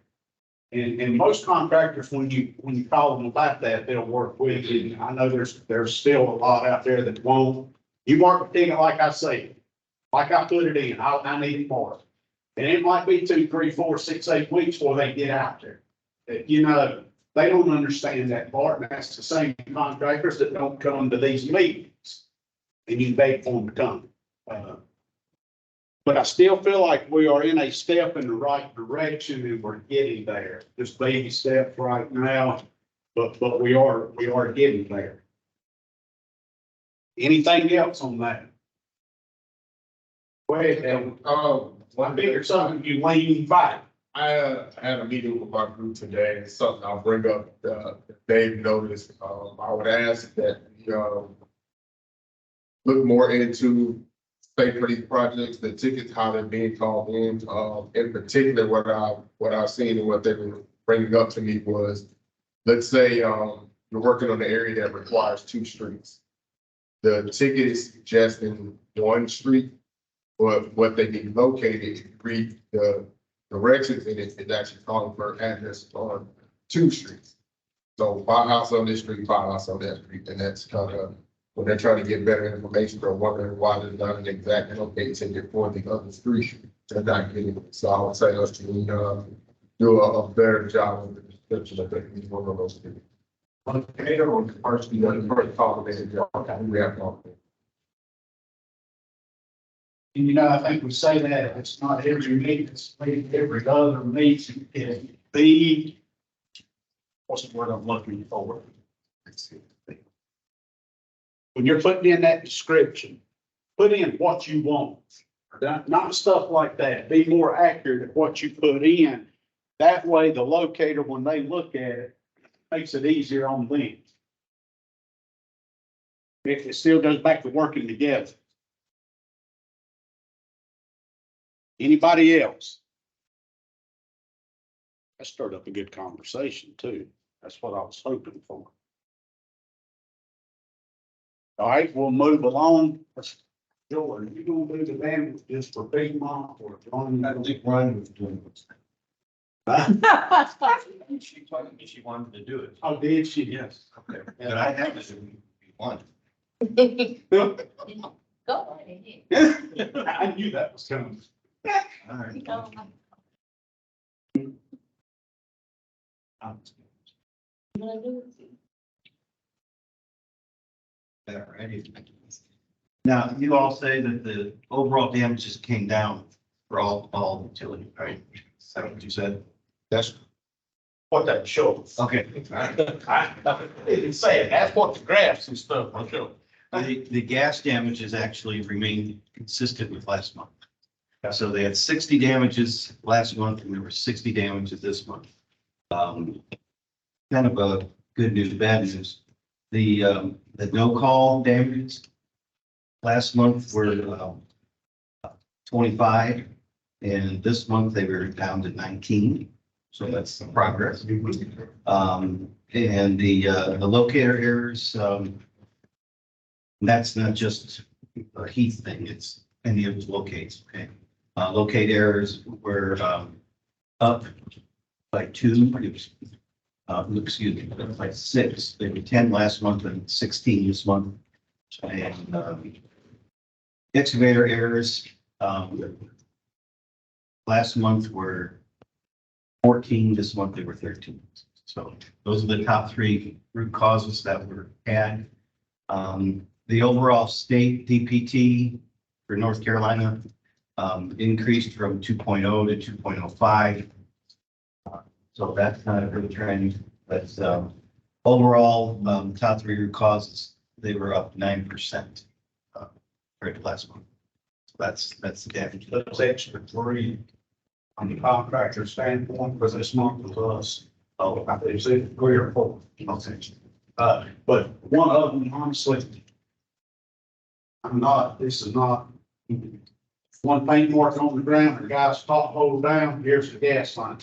And most contractors, when you call them about that, they'll work with you. And I know there's still a lot out there that won't. You mark the ticket like I say, like I put it in, I need it more. And it might be 2, 3, 4, 6, 8 weeks before they get out there. They don't understand that part, and that's the same contractors that don't come to these meetings. And you beg for them to come. But I still feel like we are in a step in the right direction and we're getting there. Just baby steps right now, but we are getting there. Anything else on that? Go ahead, Evan. One bigger something you lean back. I had a meeting with my group today, and something I'll bring up, Dave noticed. I would ask that, look more into, say, for these projects, the tickets, how they're being called in particular, what I've seen and what they've been bringing up to me was, let's say, you're working on an area that requires 2 streets. The ticket is suggesting 1 street, but what they need located, read the directions in it, it's actually calling for address on 2 streets. So my house on this street, my house on that street, and that's kind of, when they're trying to get better information or wondering why there's not an exact locate ticket for the other street, they're not getting it. So I would say us to do a better job of the description of each one of those things. Locator or the person who doesn't first talk about it, we have to. And I think we say that it's not every meeting, it's every other meeting. It be, what's the word I'm looking for? when you're putting in that description, put in what you want. Not stuff like that. Be more accurate at what you put in. That way, the locator, when they look at it, makes it easier on them. It still goes back to working together. Anybody else? That stirred up a good conversation too. That's what I was hoping for. All right, we'll move along. Jordan, you gonna do the damage just for Big Mom or John? I think Ryan was doing this. She told me she wanted to do it. Oh, did she? Yes. Okay. But I have to do one. Go ahead. I knew that was coming. All right. Now, you all say that the overall damages came down for all utility, right? Is that what you said? That's what that shows. Okay. I didn't say it. That's what the graphs and stuff will show. The gas damages actually remained consistent with last month. So they had 60 damages last month and there were 60 damages this month. Kind of a good news, bad news. The no call damages last month were 25 and this month they were down to 19. So that's the progress. And the locator errors, that's not just a Heath thing, it's any of the locates, okay? Locate errors were up by 2, excuse me, by 6. They were 10 last month and 16 this month. And excavator errors last month were 14, this month they were 13. So those are the top 3 root causes that were had. The overall state DPT for North Carolina increased from 2.0 to 2.05. So that's not a good trend. But overall, top 3 root causes, they were up 9% compared to last month. So that's the damage. Those extra 3 on the contractor standpoint for this month was us. Oh, I think it's 3 or 4. But one of them, honestly, this is not, one paintwork on the ground, the guy's top hole down, here's the gas line.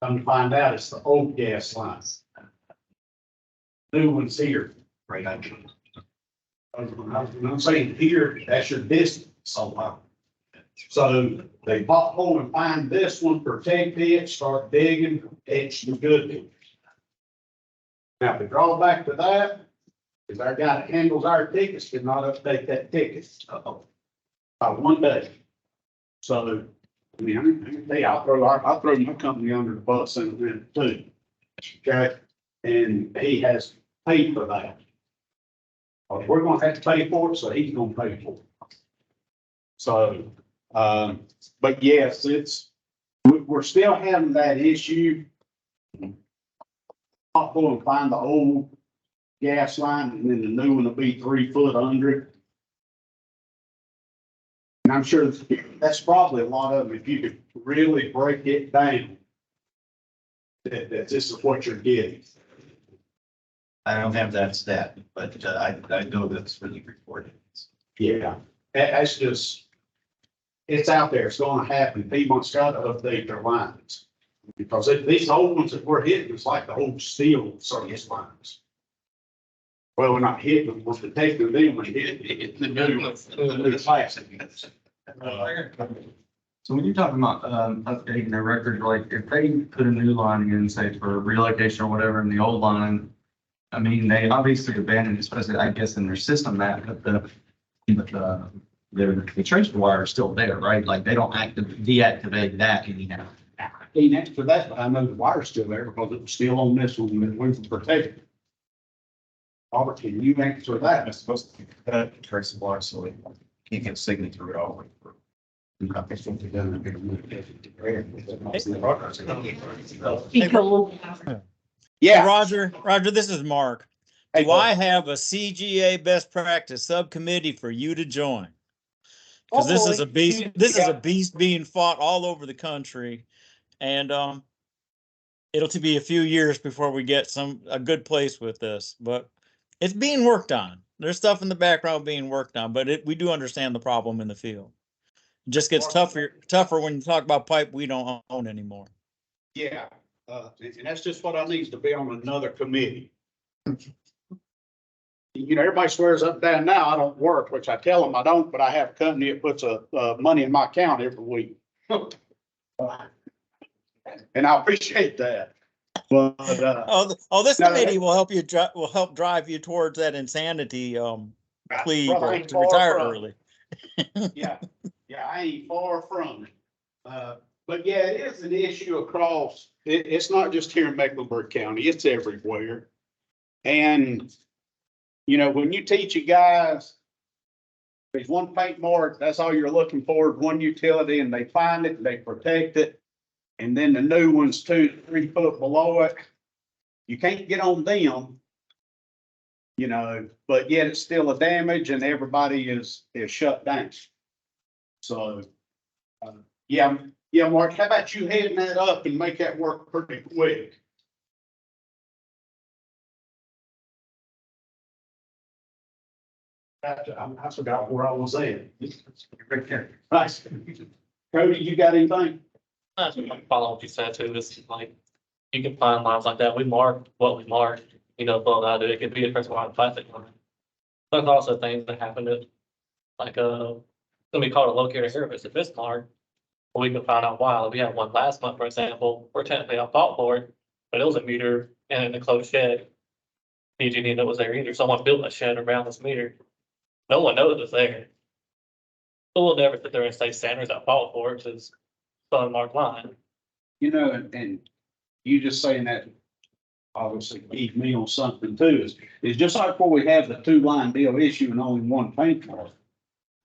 Come to find out, it's the old gas line. New one's here. Right. I'm saying here, that's your distance. Oh, wow. So they pop hole and find this one, protect it, start digging, etch the good ones. Now, the drawback to that is our guy that handles our tickets did not update that ticket. By 1 day. So, I mean, I'll throw my company under the bus in a minute too. Okay, and he has paid for that. We're gonna have to pay for it, so he's gonna pay for it. So, but yes, we're still having that issue. I'll go and find the old gas line and then the new one will be 3 foot under it. And I'm sure that's probably a lot of them, if you could really break it down. That this is what you're getting. I don't have that stat, but I know that's really reported. Yeah, that's just, it's out there, it's gonna happen. Piedmont's got to update their lines. Because these old ones that we're hitting, it's like the old steel service lines. Well, we're not hitting them, we're protecting them, we're hitting the new plastic. So when you're talking about updating their record, like if they put a new line in, say for relocation or whatever, in the old line, I mean, they obviously abandoned, especially I guess in their system that, but the tracer wire is still there, right? Like they don't deactivate that anyhow. Ain't answer that, but I know the wire's still there because it was still on this one that we were protected. Robert, can you answer that? It's supposed to trace the wire so they can't get signal through it all the way through. Yeah, Roger, this is Mark. do I have a CGA best practice subcommittee for you to join? Because this is a beast, this is a beast being fought all over the country. And it'll to be a few years before we get a good place with this, but it's being worked on. There's stuff in the background being worked on, but we do understand the problem in the field. It just gets tougher when you talk about pipe we don't own anymore. Yeah, and that's just what I need to be on another committee. You know, everybody swears up and down now I don't work, which I tell them I don't, but I have a company that puts money in my account every week. And I appreciate that. But, this committee will help you, will help drive you towards that insanity, plea to retire early. Yeah, I ain't far from it. But yeah, it is an issue across, it's not just here in Mecklenburg County, it's everywhere. And, you know, when you teach you guys, there's one paint mark, that's all you're looking for, one utility, and they find it, they protect it. And then the new one's 2-3 foot below it. You can't get on them, you know, but yet it's still a damage and everybody is shut down. So, yeah, Mark, how about you heading that up and make that work pretty quick? I forgot where I was at. Nice. Cody, you got anything? That's what I follow what you said too. It's like, you can find lines like that. We mark what we mark, you know, but I do. It could be a first line plastic line. There's also things that happen to, like, gonna be called a locator here if it's a mismark. We can find out why. We had one last month, for example, we're technically on fault for it, but it was a meter and in a closed shed. PG&E that was there either. Someone built a shed around this meter. No one knows it's there. But we'll never sit there and say Sanders at fault for it, because it's unmarked line. You know, and you just saying that obviously keep me on something too, is just like where we have the 2-line deal issue and only one paint mark.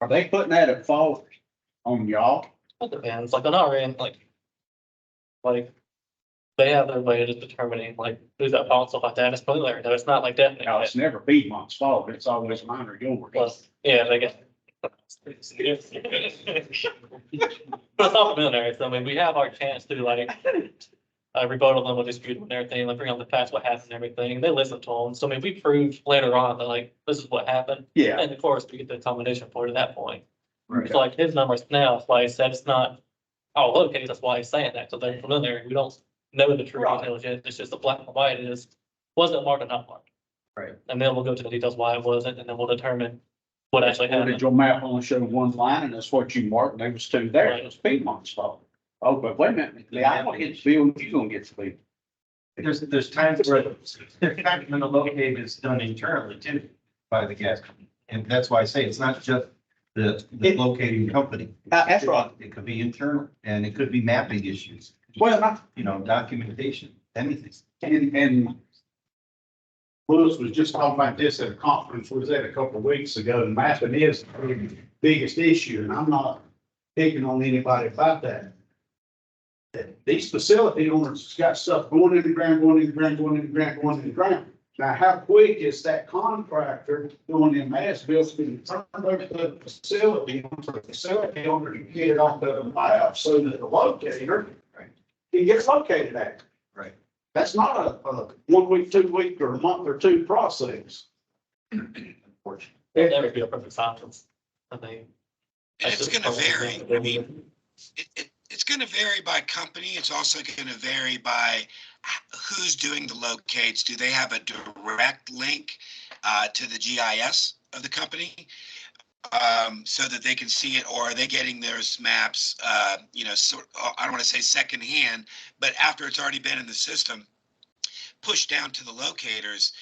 Are they putting that at fault on y'all? It depends, like on our end, like they have their way of just determining like who's at fault, stuff like that. It's preliminary, though. It's not like definite. No, it's never Piedmont's fault. It's always mine or yours. Plus, yeah, they get. But it's all preliminary, so I mean, we have our chance to like rebuttal them with dispute and everything, like bring up the past, what happened and everything. They listen to them. So I mean, we prove later on that like this is what happened. Yeah. And of course, we get the accommodation for it at that point. Right. So like his numbers now, that's why he said it's not all located. That's why he's saying that. So they're preliminary. We don't know the true details yet. It's just the black and white is, was it marked or not marked? Right. And then we'll go to the details why it wasn't, and then we'll determine what actually Or happened. did your map only show one line and that's what you marked? There was 2 there. It was Piedmont's fault. Oh, but wait a minute. I'm gonna get the bill. You gonna get the bill. There's times where when the locate is done internally too by the gas company. And that's why I say it's not just the locating company. That's right. It could be internal and it could be mapping issues. Well, you know, documentation, anything. And Lewis was just talking about this at a conference we was at a couple of weeks ago. And mapping is the biggest issue, and I'm not picking on anybody about that. These facility owners got stuff going in the ground, going in the ground, going in the ground, going in the ground. Now, how quick is that contractor doing them as-built to turn over the facility owner to get it off the map so that the locator can get located at? Right. That's not a 1 week, 2 week, or a month or 2 process. It'll never be a perfect science. I mean. And it's gonna vary. I mean, it's gonna vary by company. It's also gonna vary by who's doing the locates. Do they have a direct link to the GIS of the company? So that they can see it, or are they getting those maps, you know, sort I don't want to say secondhand, but after it's already been in the system, pushed down to the locators.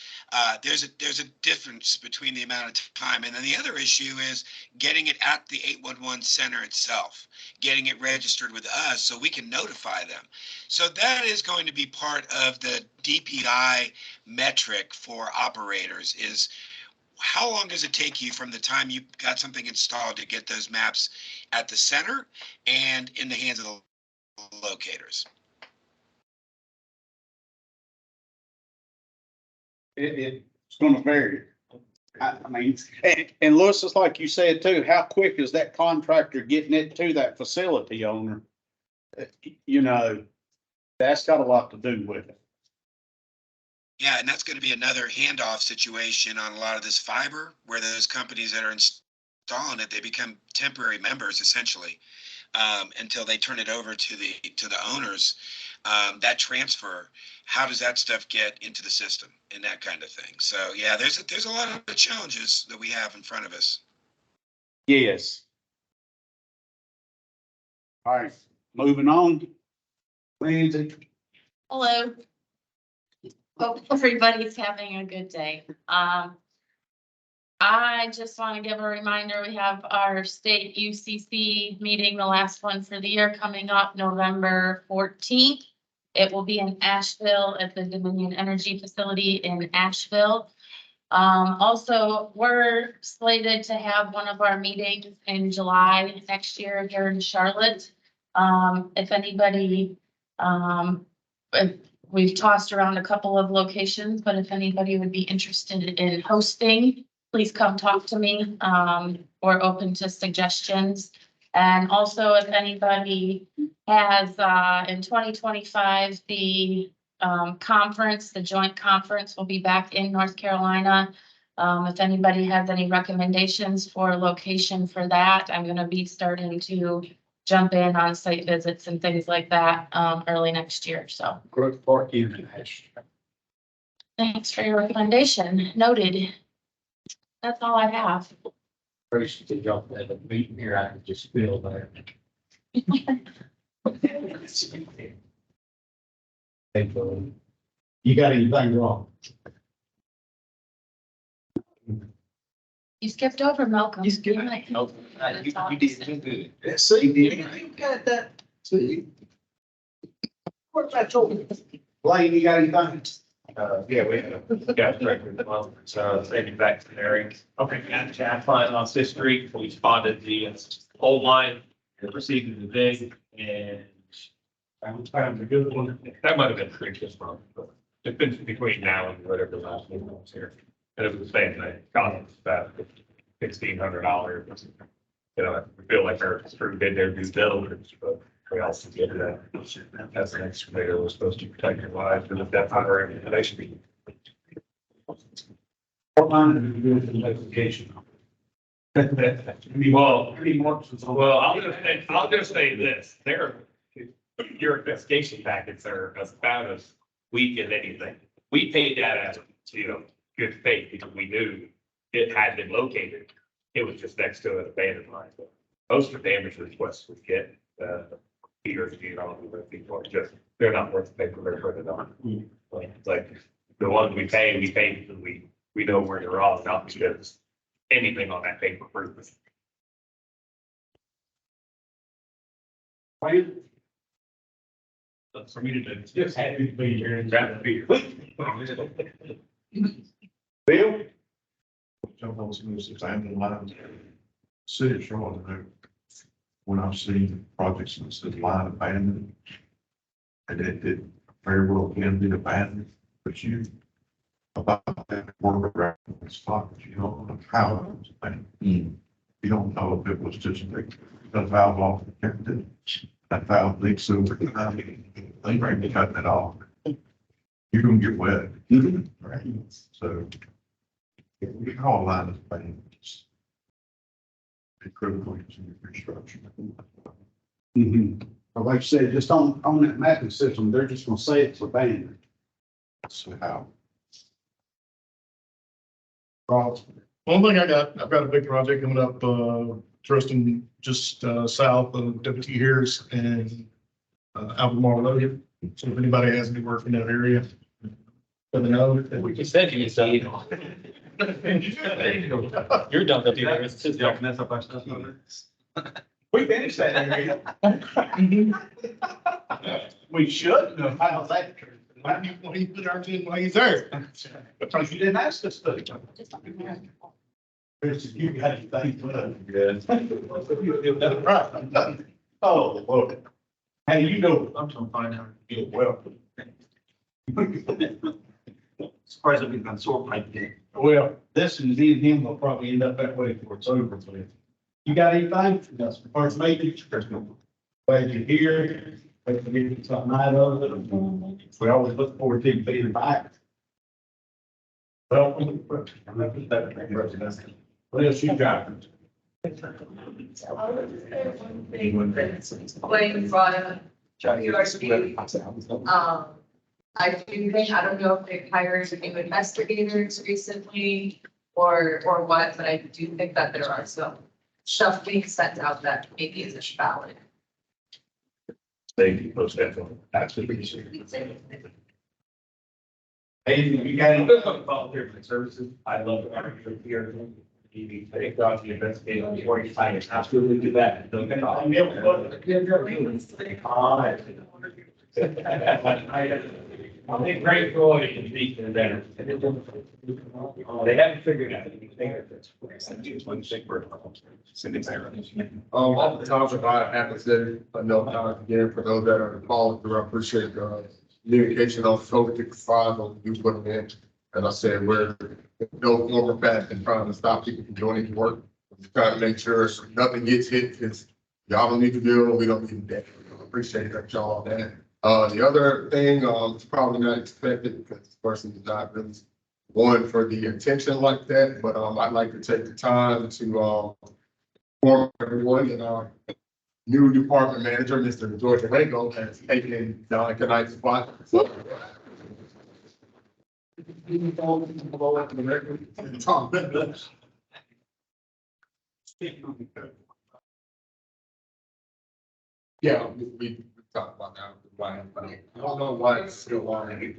There's a difference between the amount of time, and then the other issue is getting it at the 811 center itself, getting it registered with us so we can notify them. So that is going to be part of the DPI metric for operators is how long does it take you from the time you got something installed to get those maps at the center and in the hands of the locators? It's gonna vary. I mean, and Lewis, it's like you said too, how quick is that contractor getting it to that facility owner? You know, that's got a lot to do with it. Yeah, and that's gonna be another handoff situation on a lot of this fiber, where those companies that are installing it, they become temporary members essentially, until they turn it over to the owners. That transfer, how does that stuff get into the system and that kind of thing? So yeah, there's a lot of challenges that we have in front of us. Yes. All right, moving on. Lindsay. Hello. Hope everybody's having a good day. I just want to give a reminder, we have our state UCC meeting, the last one for the year, coming up November 14th. It will be in Asheville at the Dominion Energy Facility in Asheville. Also, we're slated to have one of our meetings in July next year here in Charlotte. If anybody, we've tossed around a couple of locations, but if anybody would be interested in hosting, please come talk to me. We're open to suggestions. And also, if anybody has, in 2025, the conference, the joint conference will be back in North Carolina. If anybody has any recommendations for location for that, I'm going to be starting to jump in on site visits and things like that early next year. So Grove Park International. thanks for your recommendation. Noted. That's all I have. Appreciate y'all at the meeting here. I can just feel there. You got anything wrong? You skipped over Malcolm. You skipped- Like- Nope. You did too good. See, you got that. See. What about you? Blaine, you got anything? Yeah, we got record well, so safety vaccinary. Okay, and chat line on 6th Street, we spotted the old line, and proceeded to dig, and that was kind of a good one. That might have been previous month, but it's been between now and whatever the last one was here. And it was the same thing, cost us about $1,600. You know, we feel like our crew did their due diligence, but we also get that. As an excavator, we're supposed to protect your lives, and if that's not our recommendation. What line did you do with the notification? Well, I'll just say this, your investigation packets are about as weak as anything. We paid that as, good faith, because we knew it had been located. It was just next to an abandoned mine. Most of the damage requests we get, years, people are just, they're not worth the paper they're putting on. Like, the ones we pay because we know where they're wrong, not because anything on that paper proves it. For me to do, just happy to be here and grab a beer. Bill? Jump on some of this abandoned lines. City of Charlotte, when I've seen projects in the city line abandoned, and it did very well can be abandoned, but you about that work around the spot, you don't know how it was abandoned. You don't know if it was just a valve off the captain, that valve leaks over, they bring the cutting it off. You're gonna get wet. Right, so. We call a line of abandoned. It's critical to construction. But like I said, just on that mapping system, they're just gonna say it's abandoned. So how? One thing I've got a big project coming up, Tristan, just south of W.T. Harris and Albemarle. So if anybody has any work in that area, let me know. We can send you stuff. You're done with your. Y'all mess up our stuff. We finished that area. We should have filed that. Why do you put our team while he's there? Because you didn't ask us to. Chris, you got anything to Right. Oh, Lord. Hey, you know, I'm gonna find out. You're welcome. Surprised that we've been sort of like that. Well, this and me and him will probably end up that way before it's over with. You got anything? Yes. First lady? Glad you're here. Hopefully get something out of it. We always look forward to you being back. Well, what else you got? Blaine brought up QRB. I do think, I don't know if they've hired new investigators recently or what, but I do think that there are some stuff being sent out that maybe isn't valid. Thank you, most definitely. Absolutely. Hey, you got any Volunteer services. I love it. Here. You need to take off the investigator before you find it. Absolutely do that. Don't get off. I think Great Floyd can speak to that. They haven't figured out anything. All the times that I haven't said enough times again for those that are involved, I appreciate the communication on folks to provide on you put them in. And I said, we're no more fast than trying to stop people from doing any work. We're trying to make sure nothing gets hit because y'all don't need to do it. We don't need that. I appreciate that y'all on that. The other thing, it's probably not expected because this person is not really one for the attention like that, but I'd like to take the time to inform everyone that our new department manager, Mr. George Rego, has taken Don tonight's spot. So, yeah, we talked about that. But I don't know why it's still on.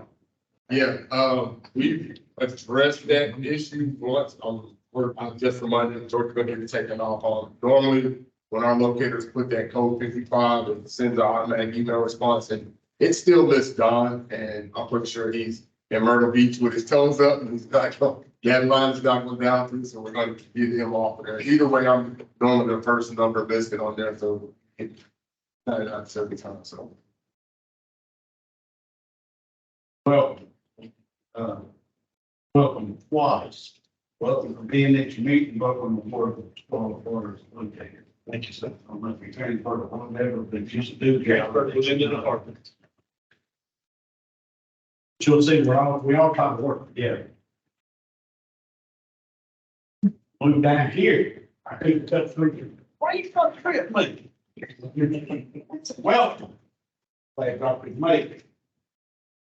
Yeah, we addressed that issue once. I'm just reminded George going to take it off on. Normally, when our locators put that code 55, it sends an automatic email response, and it still lists Don, and I'm pretty sure he's in Myrtle Beach with his toes up, and he's not going. That line is not going down through, so we're going to get him off of there. Either way, I'm normally the person number listed on there, so it's not every time. So. Welcome. Welcome twice. Welcome for being at your meeting. Welcome aboard the 12 orders located. Thank you, sir. I don't know if you're turning part of whatever, but just do the job within the department. You'll see, we all try to work together. Move down here. I couldn't cut through you. Why are you trying to trip me? Welcome. Glad Dr. Mike.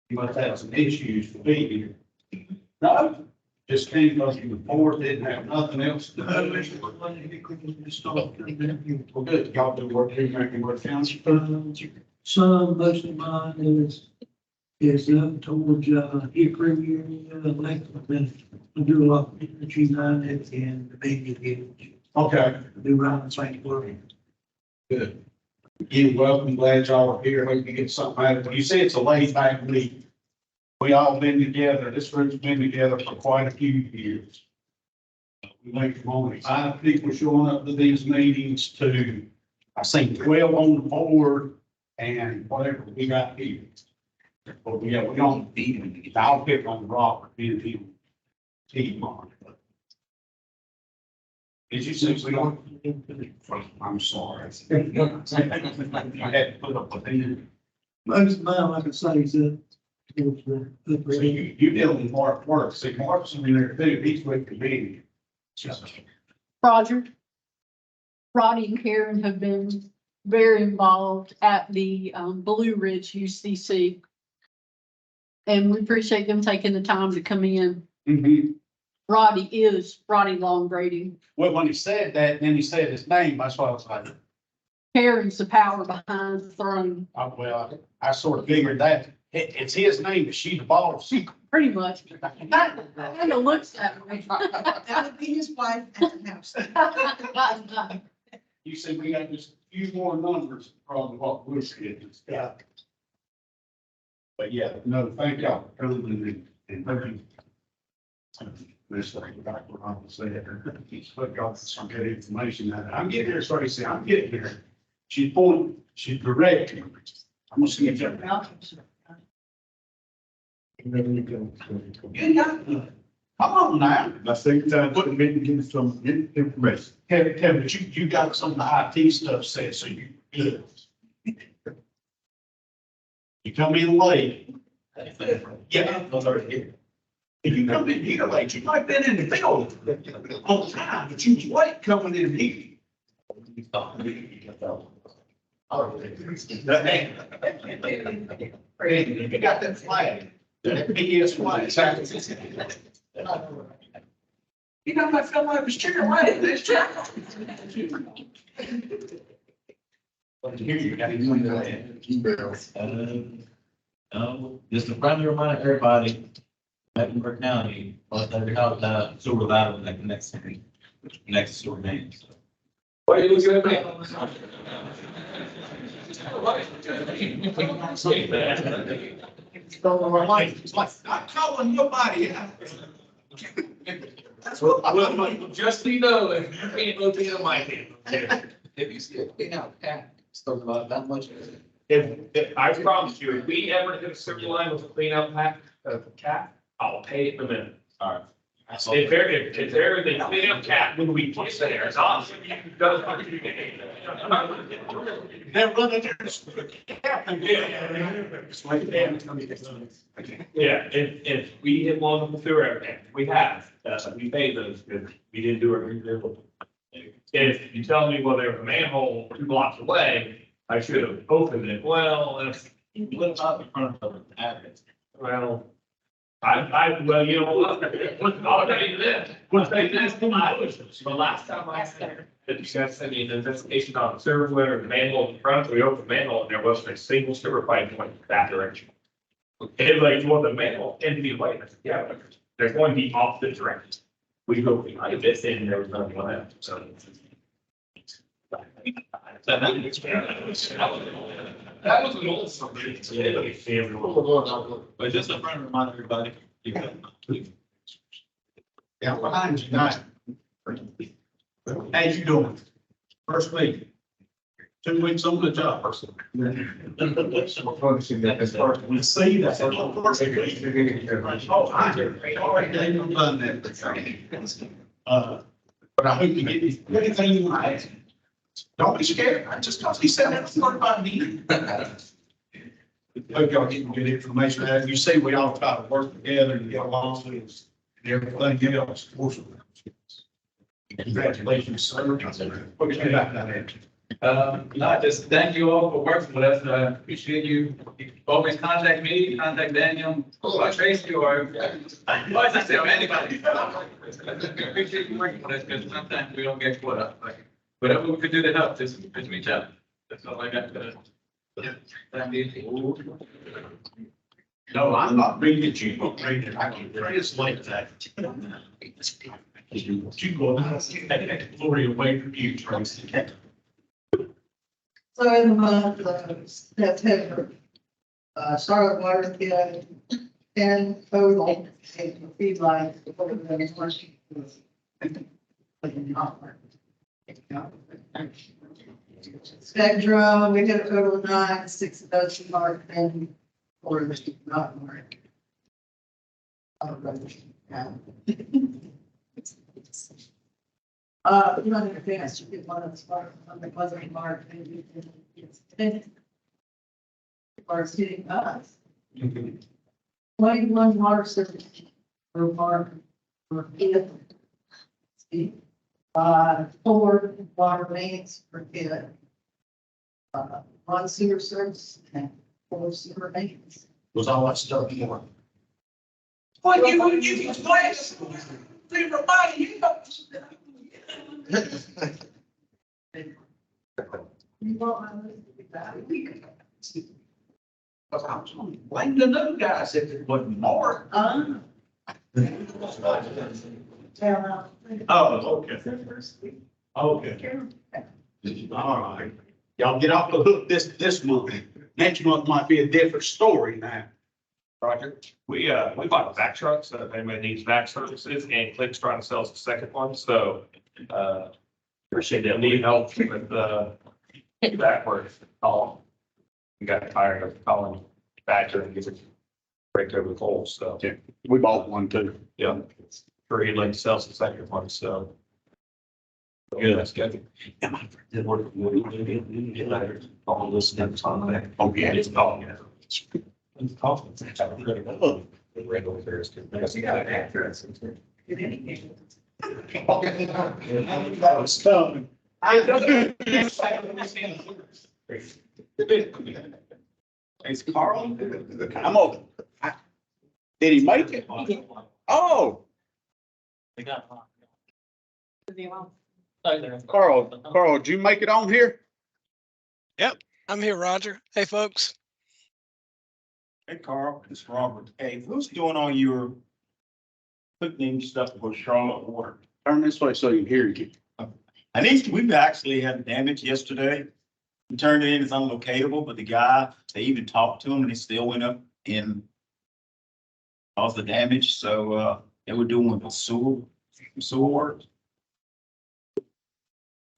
You must have some issues to be here. No, just came because you were bored, didn't have nothing else to do. Well, good, y'all do work here, Mecklenburg County. Some, most of mine is up towards, Hickory area, Lakeland. I do a lot of energy united and the baby village. Okay. I do around St. Louis. Good. You're welcome, glad y'all are here, hope you get something out of it. You say it's a laid back week. We all been together, this group's been together for quite a few years. We went from only 5 people showing up to these meetings to, I think 12 on the board and whatever we got here. But we don't beat, I'll pick on Robert, being him, team on it. Did you say we don't? I'm sorry. I had to put up with him. Most of mine, like I say, is up towards the. So you dealing with Mark work. See, Mark's in there too. He's with the meeting. Roger. Roddy and Karen have been very involved at the Blue Ridge UCC. And we appreciate them taking the time to come in. Mm-hmm. Roddy is Roddy Long Grading. Well, when he said that, then he said his name, that's why I was like, Karen's the power behind the throne. well, I sort of figured that. It's his name, but she's the boss. Pretty much. Kind of looks that way. That would be his wife at the house. You see, we got just a few more numbers from what we're getting. Yeah. But yeah, no, thank y'all for coming and maybe. This thing, back what I was saying, he's put y'all some good information. I'm getting there, sorry, see, I'm getting there. She's pointing, she's directing. I'm gonna see if you're out. You got, come on now. My second time, put them in, give some information. Kevin, but you got some of the IT stuff set, so you good. You come in late. Yeah. If you come in here late, you might have been in the field on time, but you was late coming in here. If you got that flag, that PS flag. You know, I felt like I was cheering away. This chair. Here you got just a friendly reminder, everybody, Mecklenburg County, every house, sewer line, like the next sewer main. So. What are you looking at me? I'm calling nobody out. That's what Well, just so you know, if you can't look in my hand. If you see a clean out cat, it's talking about that much. If, I promise you, if we ever hit a sewer line with a clean out pack of cat, I'll pay it in a minute. All right. If there is a clean out cat, when we get there, it's awesome. They're running Yeah, if we hit one of the sewer, we have, we paid those, because we didn't do it. If you tell me, well, there's a manhole 2 blocks away, I should have opened it. Well, that's, What about the front of the address? well, well, you know what? I'll tell you this, the last time I said that you guys sent me an investigation on the sewer letter, the manhole in front, we opened the manhole and there wasn't a single sewer pipe going that direction. It's like, well, the manhole 10 feet away. I said, yeah, but they're going to be opposite directions. We go behind this and there was nothing on that, so. That was an old something. But just a friendly reminder, everybody. Yeah, behind you now. How you doing? First week. 2 weeks on the job. We see that. Oh, I already done that. But I hope you get anything you want. Don't be scared. I just cause he said that's not about me. Hope y'all getting good information out. You see, we all try to work together and get along and everything else. Congratulations, sir. What was your background? No, just thank you all for working with us. I appreciate you. You always contact me, contact Daniel, or Tracy, or I say anybody. Appreciate you working with us because sometimes we don't get caught up. Like, whatever we could do to help, just reach out. That's all I got to. No, I'm not reading it. You don't read it. I can translate that. You go out and take that glory away from you, Tracy. So in the month of September, Charlotte Water Kid and total feed lines. Spectrum, we had a total of 9, 6 of those marked and 4 of those not marked. You don't have a chance to get one of the spark on the wasn't marked, maybe it's 10. Or it's hitting us. 21 water systems were marked for it. See, 4 water mains per kid. 1 sewer service and 4 sewer mains. Was all that stuff more. What you explain to everybody, you know. Blame the new guys if it wasn't more. Oh, okay. Okay. All right. Y'all get off the hook this month. Next month might be a different story now. Roger. We bought a vac truck, so if anybody needs vac services, and Click's trying to sell us the second one, so, appreciate that, need help with, vac work, call. We got tired of calling Badger and giving break over the coals, so. Yeah, we bought one too. Yeah. Sure, he'd like to sell some second ones, so. Yeah, that's good. Yeah, my friend did work with me. Get letters, all this stuff on that. Oh, yeah. It's all, yeah. It's confidence. The regular affairs too, because he got an address. That was coming. It's Carl. I'm over. Did he make it? Oh, They got. Carl, did you make it on here? Yep, I'm here, Roger. Hey, folks. Hey, Carl, it's Robert. Hey, who's doing all your putting stuff for Charlotte water? Turn this way so you can hear you. We've actually had damage yesterday. We turned it in as unlocatable, but the guy, they even talked to him and he still went up and caused the damage. So, they were doing the sewer work.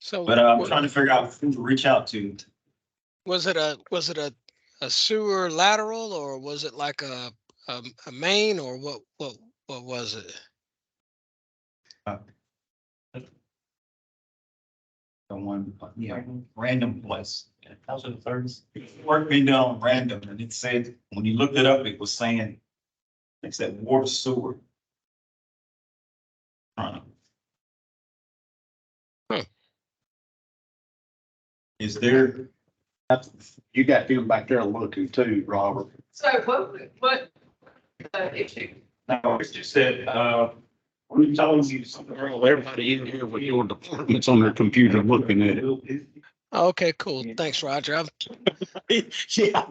So, But I'm trying to figure out who to reach out to. was it a sewer lateral, or was it like a main, or what was it? Someone, random place. How's it thirds? Work being done on random, and it said, when you looked it up, it was saying, it said water sewer. Is there? You got them back there looking too, Robert. So what issue? No, it's just that, we told you something. Everybody in here with your departments on their computer looking at it. Okay, cool. Thanks, Roger. Yeah.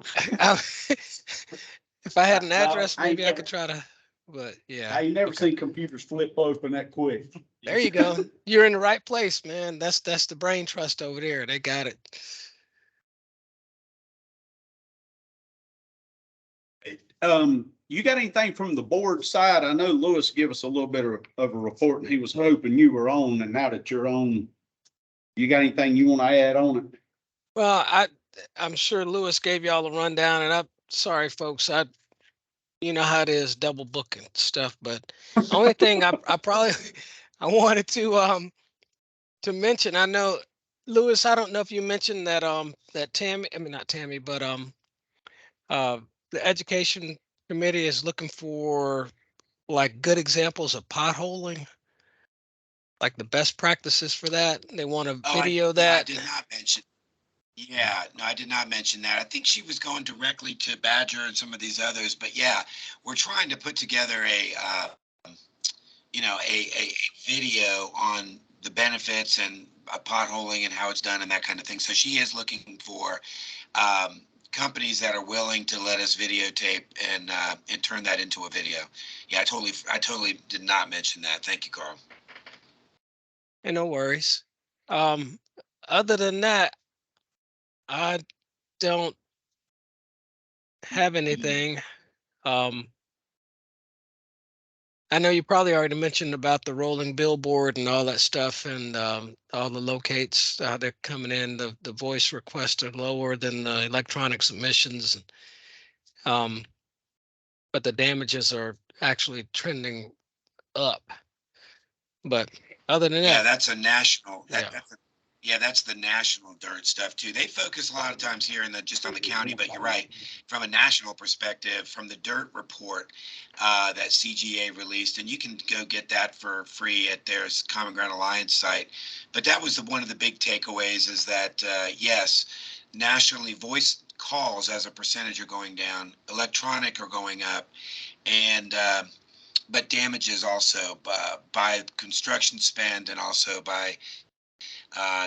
If I had an address, maybe I could try to, but yeah. I ain't never seen computers flip open that quick. There you go. You're in the right place, man. That's the brain trust over there. They got it. You got anything from the board side? I know Lewis gave us a little bit of a report and he was hoping you were on, and now that you're on, you got anything you want to add on it? Well, I'm sure Lewis gave y'all a rundown, and I'm sorry, folks. You know how it is, double booking stuff. But the only thing I wanted to mention, I know, Lewis, I don't know if you mentioned that that Tammy, I mean not Tammy, but the education committee is looking for like good examples of potholing, like the best practices for that. They want to video that. I did not mention. Yeah, no, I did not mention that. I think she was going directly to Badger and some of these others, but yeah, we're trying to put together a video on the benefits and potholing and how it's done and that kind of thing. So she is looking for companies that are willing to let us videotape and turn that into a video. Yeah, I totally did not mention that. Thank you, Carl. And no worries. Other than that, I don't have anything. I know you probably already mentioned about the rolling billboard and all that stuff, and all the locates, how they're coming in. The voice requests are lower than the electronic submissions. But the damages are actually trending up. But other than that, Yeah, that's a national. That's the national dirt stuff too. They focus a lot of times here just on the county, but you're right. From a national perspective, from the dirt report that CGA released, and you can go get that for free at their Common Ground Alliance site. But that was one of the big takeaways is that, yes, nationally voice calls as a percentage are going down, electronic are going up, and but damages also by construction spend and also by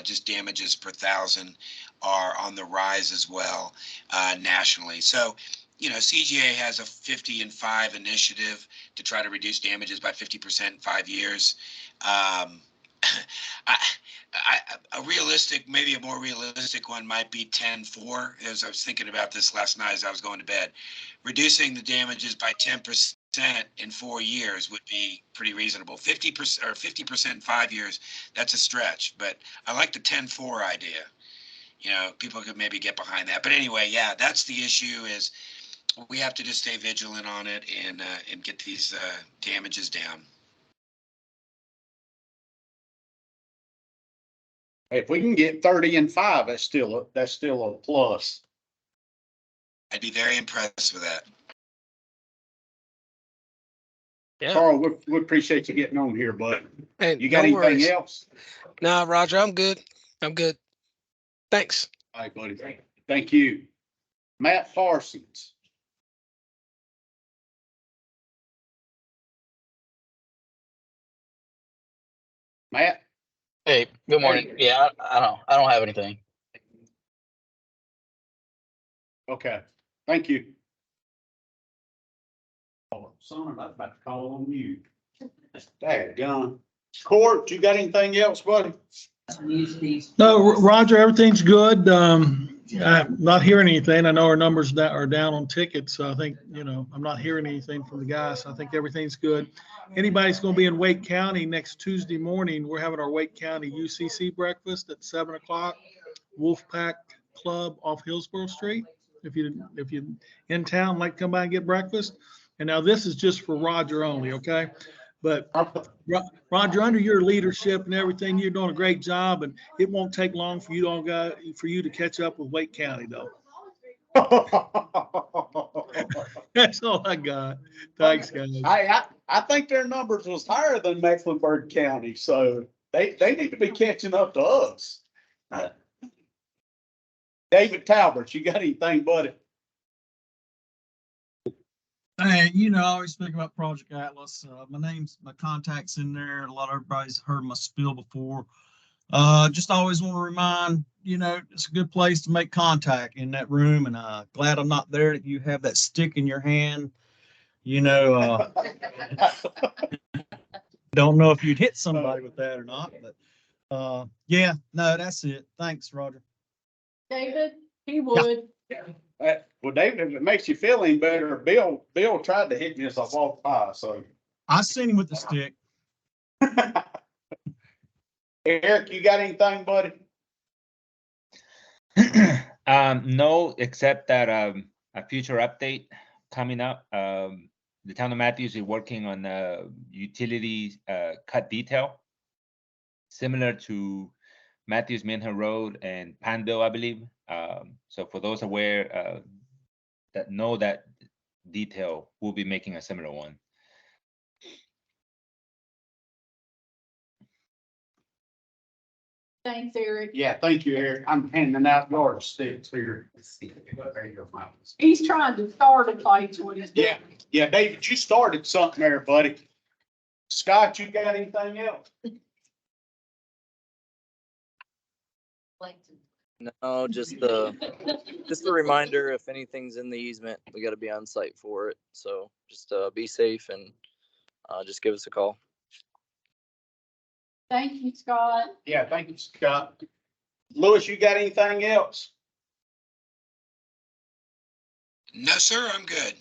just damages per thousand are on the rise as well nationally. So, CGA has a 50 and 5 initiative to try to reduce damages by 50% in 5 years. Maybe a more realistic one might be 10-4. As I was thinking about this last night as I was going to bed, reducing the damages by 10% in 4 years would be pretty reasonable. 50% or 50% in 5 years, that's a stretch, but I like the 10-4 idea. People could maybe get behind that. But anyway, yeah, that's the issue is We have to just stay vigilant on it and get these damages down. If we can get 30 and 5, that's still a plus. I'd be very impressed with that. Yeah. Carl, we appreciate you getting on here, bud. Hey, You got no anything worries. else? Nah, Roger, I'm good. I'm good. Thanks. All right, buddy. Thank you. Matt Parsons. Matt? Hey, good morning. Yeah, I don't have anything. Okay, thank you. Oh, son, I'm about to call on you. Daggone. Court, you got anything else, buddy? No, Roger, everything's good. I'm not hearing anything. I know our numbers are down on tickets, so I think, I'm not hearing anything from the guys. I think everything's good. Anybody's going to be in Wake County next Tuesday morning, we're having our Wake County UCC breakfast at 7:00, Wolfpack Club off Hillsborough Street. If you're in town, like come by and get breakfast. And now this is just for Roger only, okay? But Roger, under your leadership and everything, you're doing a great job, and it won't take long for you to catch up with Wake County, though. That's all I got. Thanks, guys. I think their numbers was higher than Mecklenburg County, so they need to be catching up to us. David Talbot, you got anything, buddy? Hey, I always think about Project Atlas. My contact's in there. A lot of everybody's heard my spiel before. Just always want to remind, it's a good place to make contact in that room. And glad I'm not there that you have that stick in your hand. Don't know if you'd hit somebody with that or not, but yeah, no, that's it. Thanks, Roger. David, he would. Well, David, if it makes you feel any better, Bill tried to hit me as I walked by, so. I seen him with the stick. Eric, you got anything, buddy? No, except that a future update coming up. The town of Matthews is working on a utility cut detail, similar to Matthews Minha Road and Panville, I believe. So for those aware that know that detail, we'll be making a similar one. Thanks, Eric. Yeah, thank you, Eric. I'm handing out yardsticks here. There you go, Miles. He's trying to start a fight what he's doing. Yeah, David, you started something there, buddy. Scott, you got anything else? No, just a reminder, if anything's in the easement, we got to be on site for it. So just be safe and just give us a call. Thank you, Scott. Yeah, thank you, Scott. Lewis, you got anything else? No, sir, I'm good.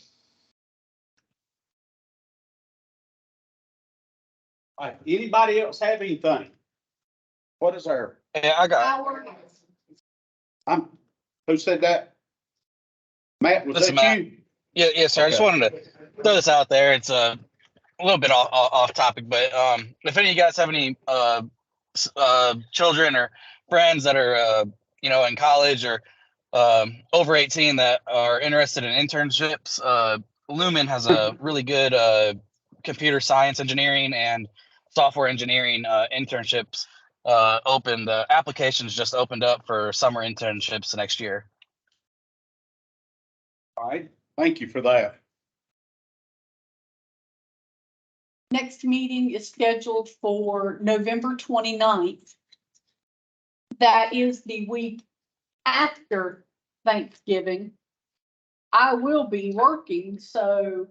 All right, anybody else have anything? What is our? Yeah, I got. Who said that? Matt, was Listen, that Matt. you? Yes, sir. I just wanted to throw this out there. It's a little bit off topic, but if any of you guys have any children or friends that are in college or over 18 that are interested in internships, Lumen has a really good computer science engineering and software engineering internships open. The applications just opened up for summer internships next year. All right, thank you for that. Next meeting is scheduled for November 29th. That is the week after Thanksgiving. I will be working, so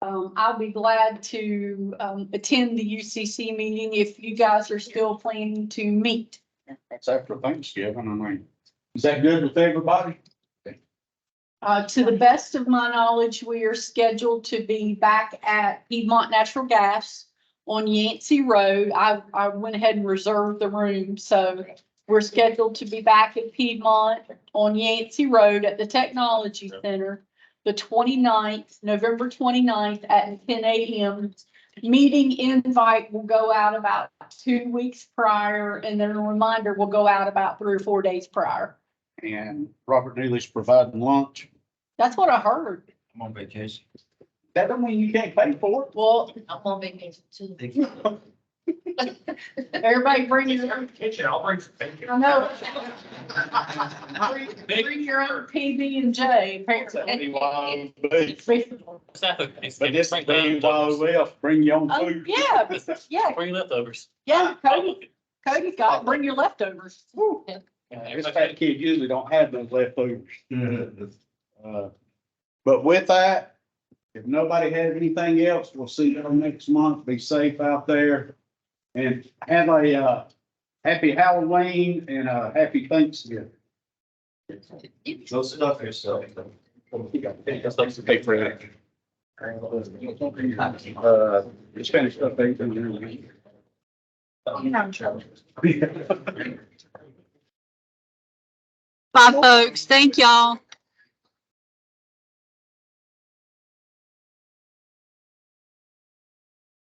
I'll be glad to attend the UCC meeting if you guys are still planning to meet. That's after Thanksgiving. I mean, is that good with everybody? To the best of my knowledge, we are scheduled to be back at Piedmont Natural Gas on Yancey Road. I went ahead and reserved the room, so we're scheduled to be back at Piedmont on Yancey Road at the Technology Center the 29th, November 29th at 10 a.m. Meeting invite will go out about 2 weeks prior, and then a reminder will go out about 3 or 4 days prior. And Robert Neely's providing lunch. That's what I heard. I'm on vacation. That don't mean you can't pay for it. Well, I'm on vacation too. everybody bring your, Kitchen, I'll bring some bacon. I know. Bring your own PB and J. But this ain't being while we left, bring your own food. Yeah, yeah, Bring leftovers. yeah, Cody's got, bring your leftovers. This fat kid usually don't have those leftovers. But with that, if nobody has anything else, we'll see you next month. Be safe out there. And have a, happy Halloween and a happy Thanksgiving. Those stuff is, Pay for that. The Spanish stuff ain't been Bye, folks. Thank y'all.